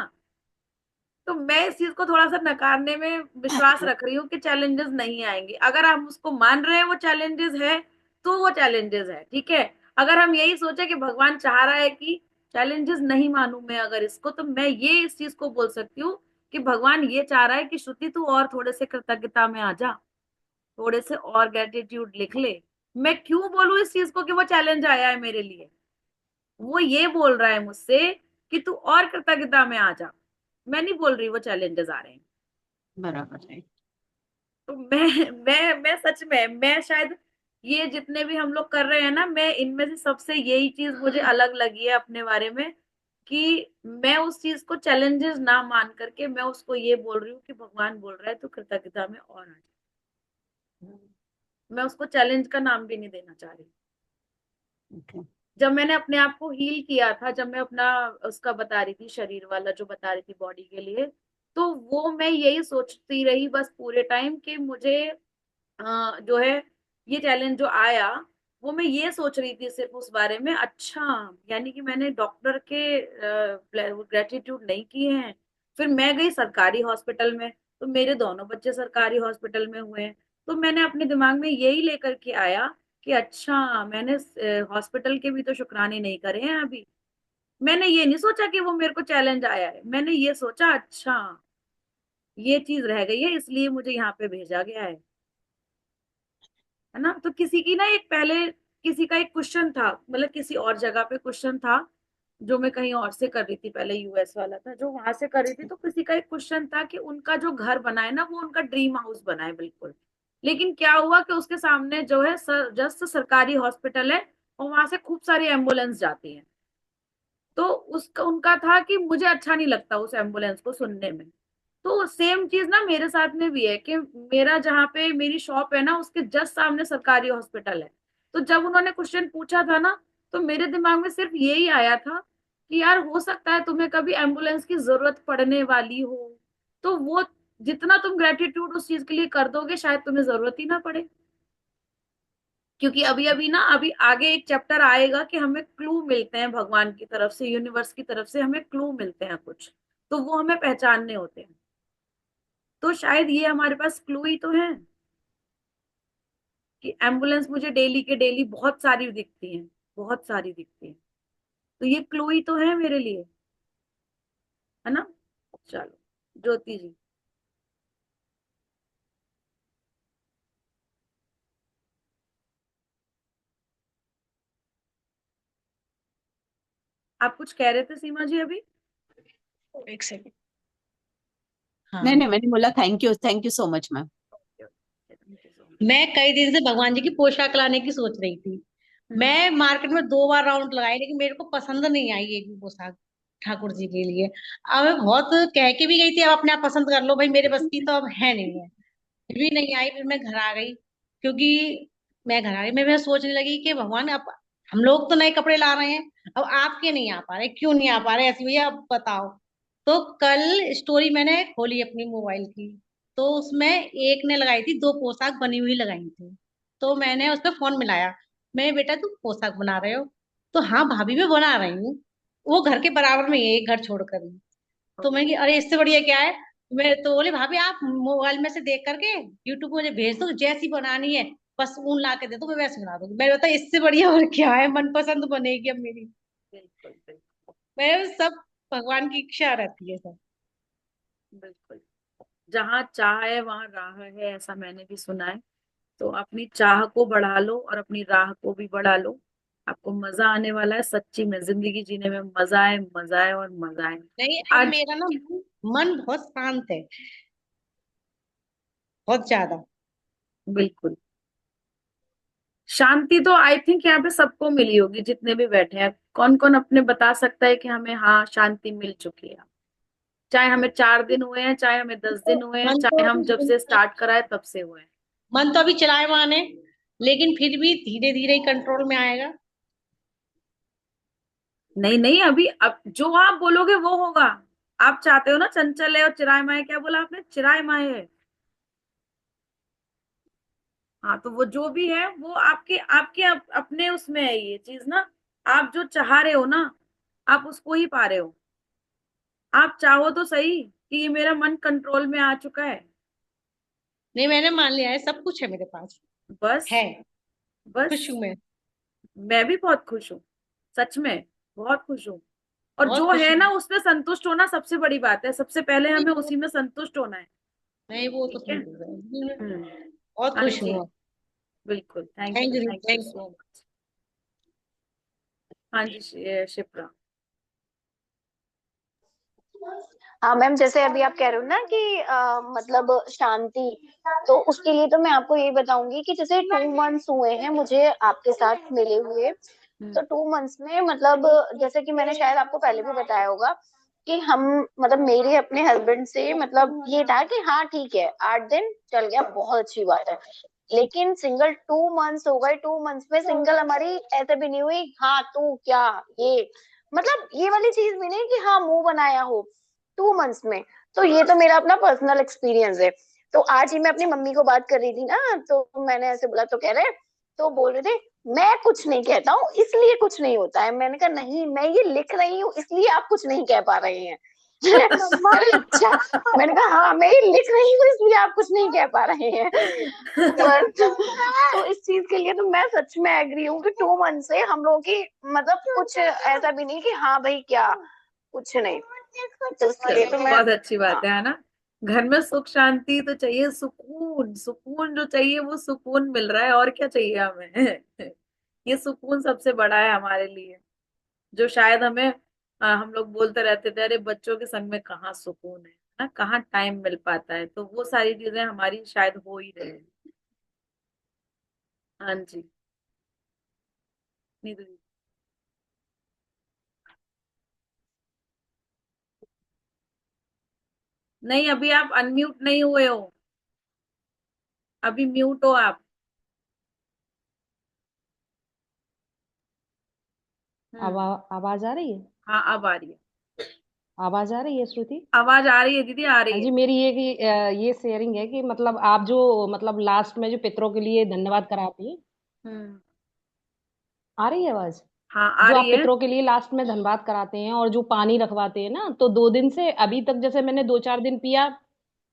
तो मैं इस चीज को थोड़ा सा नकारने में विश्वास रख रही हूँ कि चैलेंजेस नहीं आएंगे। अगर हम उसको मान रहे हैं वो चैलेंजेस है, तो वो चैलेंजेस है, ठीक है। अगर हम यही सोचे कि भगवान चाह रहा है कि चैलेंजेस नहीं मानूं मैं अगर इसको, तो मैं ये इस चीज को बोल सकती हूँ कि भगवान ये चाह रहा है कि श्रुति तू और थोड़े से कृतज्ञता में आ जा, थोड़े से और ग्रेटिट्यूड लिख ले। मैं क्यों बोलूं इस चीज को कि वो चैलेंज आया है मेरे लिए, वो ये बोल रहा है मुझसे कि तू और कृतज्ञता में आ जा। मैं नहीं बोल रही वो चैलेंजेस आ रहे हैं। बराबर है। तो मैं सच में, मैं शायद ये जितने भी हम लोग कर रहे हैं ना, मैं इनमें से सबसे यही चीज मुझे अलग लगी है अपने बारे में, कि मैं उस चीज को चैलेंजेस ना मान करके मैं उसको ये बोल रही हूँ कि भगवान बोल रहा है तो कृतज्ञता में और आ जा। मैं उसको चैलेंज का नाम भी नहीं देना चाह रही। ओके जब मैंने अपने आप को हील किया था, जब मैं अपना उसका बता रही थी, शरीर वाला जो बता रही थी बॉडी के लिए, तो वो मैं यही सोचती रही बस पूरे टाइम कि मुझे जो है ये चैलेंज जो आया, वो मैं ये सोच रही थी सिर्फ उस बारे में, अच्छा यानी कि मैंने डॉक्टर के ग्रेटिट्यूड नहीं किए हैं। फिर मैं गई सरकारी हॉस्पिटल में, तो मेरे दोनों बच्चे सरकारी हॉस्पिटल में हुए हैं। तो मैंने अपने दिमाग में यही लेकर के आया कि अच्छा मैंने हॉस्पिटल के भी तो शुक्राने नहीं करे हैं अभी। मैंने ये नहीं सोचा कि वो मेरे को चैलेंज आया है, मैंने ये सोचा अच्छा ये चीज रह गई है इसलिए मुझे यहाँ पे भेजा गया है ना। तो किसी की ना एक पहले किसी का एक क्वेश्चन था, मतलब किसी और जगह पे क्वेश्चन था, जो मैं कहीं और से कर रही थी, पहले यूएस वाला था जो वहां से कर रही थी, तो किसी का एक क्वेश्चन था कि उनका जो घर बना है ना वो उनका ड्रीम हाउस बना है बिल्कुल, लेकिन क्या हुआ कि उसके सामने जो है जस्ट सरकारी हॉस्पिटल है और वहां से खूब सारी एम्बुलेंस जाती है। तो उसका उनका था कि मुझे अच्छा नहीं लगता उस एम्बुलेंस को सुनने में। तो सेम चीज ना मेरे साथ में भी है कि मेरा जहाँ पे मेरी शॉप है ना उसके जस्ट सामने सरकारी हॉस्पिटल है। तो जब उन्होंने क्वेश्चन पूछा था ना, तो मेरे दिमाग में सिर्फ यही आया था कि यार हो सकता है तुम्हें कभी एम्बुलेंस की जरूरत पड़ने वाली हो, तो वो जितना तुम ग्रेटिट्यूड उस चीज के लिए कर दोगे शायद तुम्हें जरूरत ही ना पड़े। क्योंकि अभी अभी ना, अभी आगे एक चैप्टर आएगा कि हमें क्लू मिलते हैं भगवान की तरफ से, यूनिवर्स की तरफ से हमें क्लू मिलते हैं कुछ, तो वो हमें पहचानने होते हैं। तो शायद ये हमारे पास क्लू ही तो है कि एम्बुलेंस मुझे डेली के डेली बहुत सारी दिखती है, बहुत सारी दिखती है, तो ये क्लू ही तो है मेरे लिए, है ना। चलो ज्योति जी, आप कुछ कह रहे थे सीमा जी अभी। एक सेकंड। नहीं हाँ, नहीं, मैंने बोला thank you so much ma'am. मैं कई दिन से भगवान जी की पोशाक लाने की सोच रही थी। मैं मार्केट में 2 बार राउंड लगाई, लेकिन मेरे को पसंद नहीं आई एक भी पोशाक ठाकुर जी के लिए। अब मैं बहुत कह के भी गई थी, अब अपने आप पसंद कर लो भाई, मेरे बस की तो अब है नहीं है। फिर भी नहीं आई, फिर मैं घर आ गई। क्योंकि मैं घर आ गई, मैं सोचने लगी कि भगवान, अब हम लोग तो नए कपड़े ला रहे हैं, अब आपके नहीं आ पा रहे, क्यों नहीं आ पा रहे ऐसी भैया, अब बताओ। तो कल स्टोरी मैंने खोली अपनी मोबाइल की, तो उसमें एक ने लगाई थी, 2 पोशाक बनी हुई लगाई थी। तो मैंने उस पर फोन मिलाया, मैं, बेटा तुम पोशाक बना रहे हो? तो हाँ भाभी मैं बना रही हूँ, वो घर के बराबर में ही है, एक घर छोड़कर ही। तो मैं कि अरे इससे बढ़िया क्या है। मैं तो बोले भाभी आप मोबाइल में से देख करके यूट्यूब पे मुझे भेज दो, जैसी बनानी है बस ऊन ला के दे दो, मैं वैसे बना दूंगी। मैं बता इससे बढ़िया और क्या है, मनपसंद बनेगी अब मेरी। बिल्कुल बिल्कुल मैं सब भगवान की इच्छा रहती है सब। बिल्कुल। जहाँ चाह है वहां राह है, ऐसा मैंने भी सुना है। तो अपनी चाह को बढ़ा लो और अपनी राह को भी बढ़ा लो, आपको मजा आने वाला है, सच्ची में जिंदगी जीने में मजा है, मजा है और मजा है। नहीं, अब आज मेरा ना मन बहुत शांत है, बहुत ज्यादा। बिल्कुल शांति तो आई थिंक यहाँ पे सबको मिली होगी, जितने भी बैठे हैं। कौन कौन अपने बता सकता है कि हमें हाँ शांति मिल चुकी है। चाहे हमें 4 दिन हुए हैं, चाहे हमें 10 दिन हुए हैं, मन तो चाहे हम जब अभी से स्टार्ट करा है तब से हुए हैं। मन तो अभी चलायमान है, लेकिन फिर भी धीरे धीरे ही कंट्रोल में आएगा। नहीं नहीं, अभी अब जो आप बोलोगे वो होगा। आप चाहते हो ना चंचल है और चिराय माए, क्या बोला आपने, चिराय माए है। हाँ, तो वो जो भी है वो आपके आपके अपने उसमें है ये चीज ना। आप जो चाह रहे हो ना, आप उसको ही पा रहे हो। आप चाहो तो सही कि ये मेरा मन कंट्रोल में आ चुका है। नहीं, मैंने मान लिया है, सब कुछ है मेरे पास, बस है। खुश बस हूं मैं, मैं भी बहुत खुश हूँ, सच में बहुत खुश हूँ। और बहुत जो खुश है हूँ। ना उसमें संतुष्ट होना सबसे बड़ी बात है, सबसे पहले नहीं हमें वो उसी में संतुष्ट होना है। नहीं, वो तो ठीक है। संतुष्ट है, हम्म। बहुत हाँ खुश जी, हूँ। बिल्कुल, thank you, thank you thank so much. हाँ जी, शिप्रा। हाँ मैम, जैसे अभी आप कह रहे हो ना कि मतलब शांति, तो उसके लिए तो मैं आपको ये बताऊंगी कि जैसे 2 मंथ्स हुए हैं मुझे आपके साथ मिले हुए। हम्म। तो 2 मंथ्स में मतलब जैसे कि मैंने शायद आपको पहले भी बताया होगा कि हम मतलब मेरे अपने हस्बैंड से मतलब ये था कि हाँ ठीक है 8 दिन चल गया, बहुत अच्छी बात है। लेकिन सिंगल 2 मंथ्स हो गए, 2 मंथ्स में सिंगल हमारी ऐसे भी नहीं हुई हाँ तू क्या, ये मतलब ये वाली चीज भी नहीं कि हाँ मुंह बनाया हो 2 मंथ्स में। तो ये तो मेरा अपना पर्सनल एक्सपीरियंस है। तो आज ही मैं अपनी मम्मी को बात कर रही थी ना, तो मैंने ऐसे बोला तो कह रहे, तो बोल रहे थे मैं कुछ नहीं कहता हूँ इसलिए कुछ नहीं होता है। मैंने कहा नहीं, मैं ये लिख रही हूँ इसलिए आप कुछ नहीं कह पा रहे हैं। अरे अच्छा। मैंने कहा हाँ मैं ये लिख रही हूँ इसलिए आप कुछ नहीं कह पा रहे हैं। तो इस चीज के लिए तो मैं सच में एग्री हूँ कि 2 मंथ से हम लोगों की मतलब कुछ ऐसा भी नहीं कि हाँ भाई क्या, कुछ नहीं। तो उसके लिए चलो तो मैं बहुत अच्छी बात हाँ। है ना। घर में सुख शांति तो चाहिए, सुकून, सुकून जो चाहिए वो सुकून मिल रहा है, और क्या चाहिए हमें। ये सुकून सबसे बड़ा है हमारे लिए, जो शायद हमें हम लोग बोलते रहते थे अरे बच्चों के संग में कहाँ सुकून है ना, कहाँ टाइम मिल पाता है, तो वो सारी चीजें हमारी शायद हो ही रही है। हाँ जी, नीतू जी। नहीं, अभी आप अनम्यूट नहीं हुए हो, अभी म्यूट हो आप। हम्म। आवाज आ रही है? हाँ अब आ रही है। आवाज आ रही है श्रुति? आवाज आ रही है दीदी, आ रही हाँ है। जी, मेरी ये कि ये शेयरिंग है कि मतलब आप जो मतलब लास्ट में जो पितरों के लिए धन्यवाद कराती हैं, हम्म। आ रही है आवाज? हाँ आ जो आप रही है। पितरों के लिए लास्ट में धन्यवाद कराते हैं और जो पानी रखवाते हैं ना, तो 2 दिन से अभी तक जैसे मैंने 2-4 दिन पिया,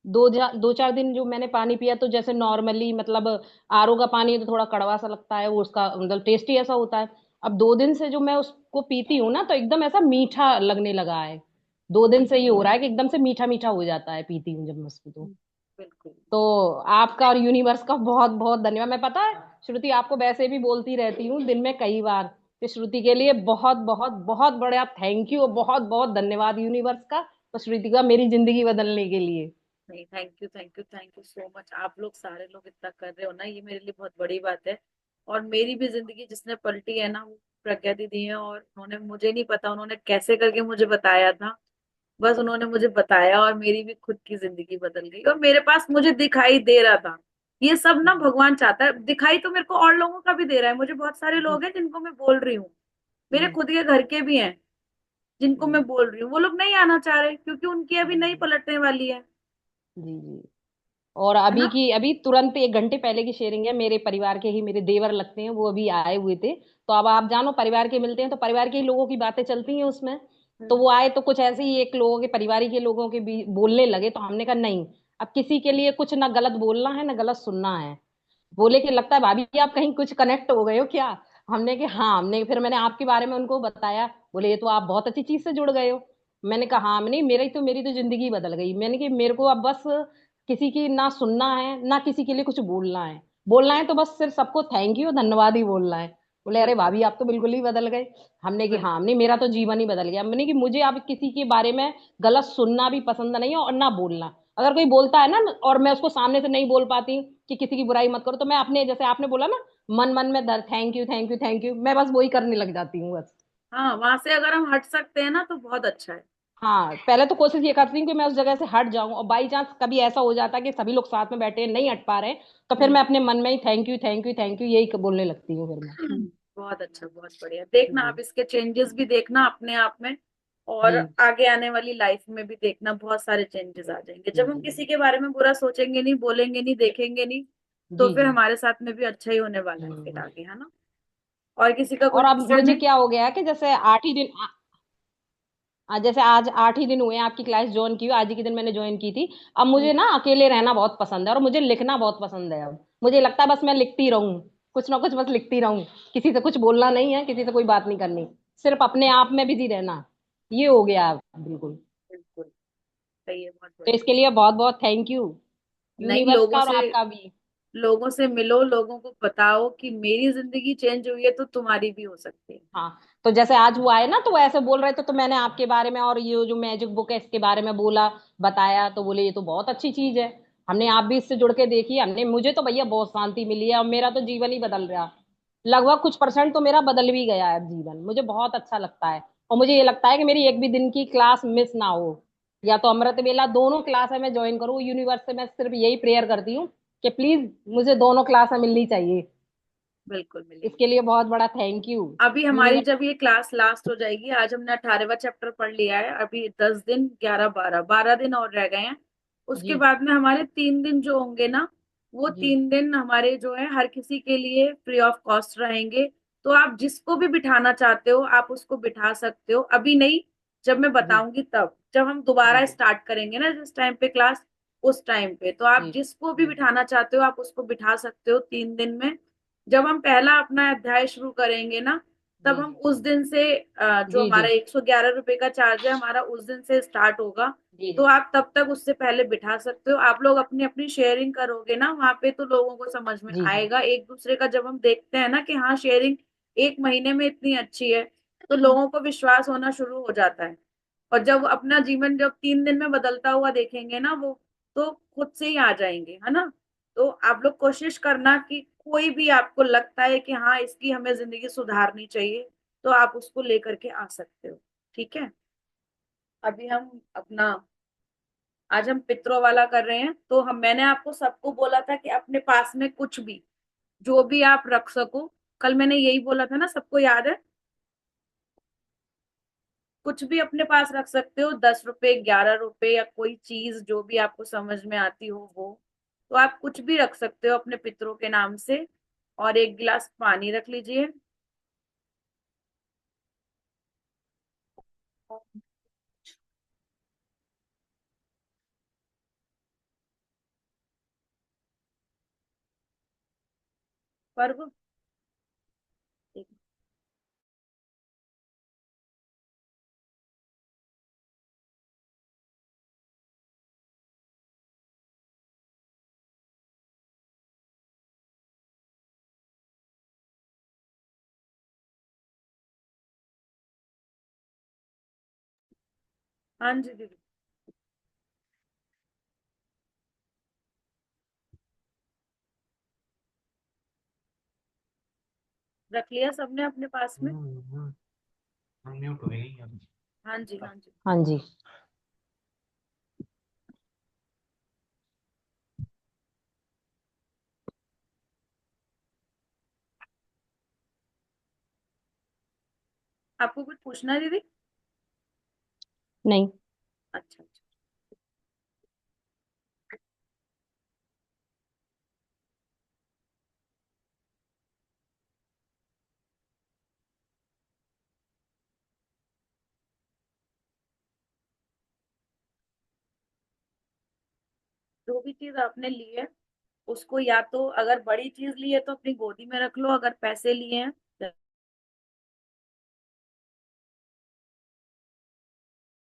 2-4 दिन जो मैंने पानी पिया तो जैसे नॉर्मली मतलब आरओ का पानी है तो थोड़ा कड़वा सा लगता है, वो उसका मतलब टेस्ट ही ऐसा होता है। अब 2 दिन से जो मैं उसको पीती हूँ ना, तो एकदम ऐसा मीठा लगने लगा है। 2 दिन से ये हो रहा है कि एकदम से मीठा मीठा हो जाता है पीती हूँ जब मैं उसको तो। बिल्कुल। तो आपका और यूनिवर्स का बहुत बहुत धन्यवाद। मैं पता है श्रुति आपको वैसे भी बोलती रहती हूँ दिन में कई बार कि श्रुति के लिए बहुत बहुत बहुत बड़ा थैंक यू और बहुत बहुत धन्यवाद यूनिवर्स का, तो श्रुति का मेरी जिंदगी बदलने के लिए। नहीं, thank you thank you thank you so much. आप लोग सारे लोग इतना कर रहे हो ना, ये मेरे लिए बहुत बड़ी बात है। और मेरी भी जिंदगी जिसने पलटी है ना, वो प्रज्ञा दीदी है। और उन्होंने, मुझे नहीं पता उन्होंने कैसे करके मुझे बताया था, बस उन्होंने मुझे बताया और मेरी भी खुद की जिंदगी बदल गई। और मेरे पास मुझे दिखाई दे रहा था, ये सब ना जी भगवान चाहता है। दिखाई तो मेरे को और लोगों का भी दे रहा है, मुझे बहुत सारे जी लोग हैं जिनको मैं बोल रही हूँ, मेरे जी खुद के घर के भी हैं जिनको मैं जी बोल रही हूँ, वो लोग नहीं आना चाह रहे क्योंकि उनकी अभी जी नहीं पलटने वाली है। जी जी। और है अभी ना। की अभी तुरंत 1 घंटे पहले की शेयरिंग है, मेरे परिवार के ही मेरे देवर लगते हैं, वो अभी आए हुए थे। तो अब आप जानो परिवार के मिलते हैं तो परिवार के ही लोगों की बातें चलती हैं उसमें। तो हम्म। वो आए तो कुछ ऐसे ही एक लोगों के परिवार के लोगों के भी बोलने लगे, तो हमने कहा नहीं, अब किसी के लिए कुछ ना गलत बोलना है ना गलत सुनना है। बोले कि लगता है भाभी आप कहीं कुछ कनेक्ट हो गए हो क्या? हमने कि हाँ, हमने फिर मैंने आपके बारे में उनको बताया। बोले ये तो आप बहुत अच्छी चीज से जुड़ गए हो। मैंने कहा हाँ, नहीं मेरी तो जिंदगी बदल गई। मैंने कि मेरे को अब बस किसी की ना सुनना है ना किसी के लिए कुछ बोलना है। बोलना है तो बस सिर्फ सबको थैंक यू धन्यवाद ही बोलना है। बोले अरे बिल्कुल भाभी आप तो बिल्कुल ही बदल गए। हमने कि हाँ, बिल्कुल। नहीं मेरा तो जीवन ही बदल गया। मैंने कि मुझे अब किसी के बारे में गलत सुनना भी पसंद नहीं है और ना बोलना। अगर कोई बोलता है ना और मैं उसको सामने से नहीं बोल पाती कि किसी की बुराई मत करो, तो मैं अपने जैसे आपने बोला ना, मन मन में दर thank you thank you thank you, मैं बस वही करने लग जाती हूँ बस। हाँ, वहां से अगर हम हट सकते हैं ना तो बहुत अच्छा है। हाँ, पहले तो कोशिश ये करती हूँ कि मैं उस जगह से हट जाऊं, और बाई चांस कभी ऐसा हो जाता है कि सभी लोग साथ में बैठे हैं नहीं हट पा रहे हैं, तो फिर हम्म। मैं अपने मन में ही thank you thank you thank you यही बोलने लगती हूँ फिर मैं। बहुत अच्छा, बहुत बढ़िया। देखना जी आप इसके चेंजेस भी देखना अपने आप में, और जी आगे आने वाली लाइफ में भी देखना, बहुत सारे चेंजेस आ जाएंगे जी जब हम जी किसी के बारे में बुरा सोचेंगे नहीं, बोलेंगे नहीं, देखेंगे नहीं। तो जी फिर जी हमारे साथ में भी अच्छा ही होने वाला है फिर हम्म। आगे, है ना। और किसी का कोई और अब क्वेश्चन मुझे है। क्या हो गया है कि जैसे 8 ही दिन जैसे आज 8 ही दिन हुए हैं आपकी क्लास ज्वाइन की हुई, आज ही के दिन मैंने ज्वाइन की थी। अब हम्म। मुझे ना अकेले रहना बहुत पसंद है और मुझे लिखना बहुत पसंद है। अब मुझे लगता है बस मैं लिखती रहूं, कुछ ना कुछ बस लिखती रहूं। किसी से कुछ बोलना नहीं है, किसी से कोई बात नहीं करनी, सिर्फ अपने आप में बिजी रहना, ये हो गया अब बिल्कुल। बिल्कुल सही है, बहुत तो बढ़िया। इसके लिए बहुत बहुत थैंक यू नहीं, यूनिवर्स का और आपका भी। लोगों से मिलो, लोगों को बताओ कि मेरी जिंदगी चेंज हुई है तो तुम्हारी भी हो सकती है। हाँ, तो जैसे आज वो आए ना तो वो ऐसे बोल रहे थे, तो मैंने आपके बारे में और ये जो मैजिक बुक है इसके बारे में बोला, बताया, तो बोले ये तो बहुत अच्छी चीज है। हमने आप भी इससे जुड़ के देखी, हमने मुझे तो भैया बहुत शांति मिली है और मेरा तो जीवन ही बदल रहा। लगभग कुछ परसेंट तो मेरा बदल भी गया है अब जीवन, मुझे बहुत अच्छा लगता है। और मुझे ये लगता है कि मेरी एक भी दिन की क्लास मिस ना हो, या तो अमृत वेला दोनों क्लास है मैं ज्वाइन करूँ। यूनिवर्स से मैं सिर्फ यही प्रेयर करती हूँ कि प्लीज मुझे दोनों क्लास मिलनी चाहिए। बिल्कुल मिलेगी। इसके लिए बहुत बड़ा थैंक यू अभी हमारी यूनिवर्स। जब ये क्लास लास्ट हो जाएगी, आज हमने 18वां चैप्टर पढ़ लिया है, अभी 10 दिन, 11, 12 दिन और रह गए हैं। उसके जी बाद में हमारे 3 दिन जो होंगे ना, वो जी 3 दिन हमारे जो है हर किसी के लिए फ्री ऑफ कॉस्ट रहेंगे। तो आप जिसको भी बिठाना चाहते हो आप उसको बिठा सकते हो, अभी नहीं, जब मैं जी बताऊंगी तब, जब हम जी दोबारा स्टार्ट करेंगे ना जिस टाइम पे क्लास, उस टाइम पे तो आप जी जिसको भी जी बिठाना चाहते हो आप उसको बिठा सकते हो 3 दिन में। जब हम पहला अपना अध्याय शुरू करेंगे ना, तब जी हम उस दिन से जो जी जी हमारा 111 रुपए का चार्ज है हमारा उस दिन से स्टार्ट होगा। जी तो आप तब तक उससे पहले बिठा सकते हो। आप लोग अपनी अपनी शेयरिंग करोगे ना वहां पे, तो लोगों को समझ में जी जी आएगा एक दूसरे का। जब हम देखते हैं ना कि हाँ शेयरिंग 1 महीने में इतनी अच्छी है, तो लोगों को विश्वास होना शुरू हो जाता है। और जब अपना जीवन जब 3 दिन में बदलता हुआ देखेंगे ना वो, तो खुद से ही आ जाएंगे, है ना। तो आप लोग कोशिश करना कि कोई भी आपको लगता है कि हाँ इसकी हमें जिंदगी सुधारनी चाहिए, तो आप उसको लेकर के आ सकते हो। ठीक है। अभी हम अपना, आज हम पितरों वाला कर रहे हैं, तो हम, मैंने आपको सबको बोला था कि अपने पास में कुछ भी, जो भी आप रख सको। कल मैंने यही बोला था ना, सबको याद है। कुछ भी अपने पास रख सकते हो, 10 रुपए, 11 रुपए, या कोई चीज जो भी आपको समझ में आती हो वो। तो आप कुछ भी रख सकते हो अपने पितरों के नाम से। और एक गिलास पानी रख लीजिए। पर्व। हाँ जी दीदी। रख लिया सबने अपने पास में। हाँ जी, हाँ जी। हाँ जी। आपको कुछ पूछना है दीदी? नहीं। अच्छा अच्छा। जो भी चीज आपने ली है उसको, या तो अगर बड़ी चीज ली है तो अपनी गोदी में रख लो, अगर पैसे लिए हैं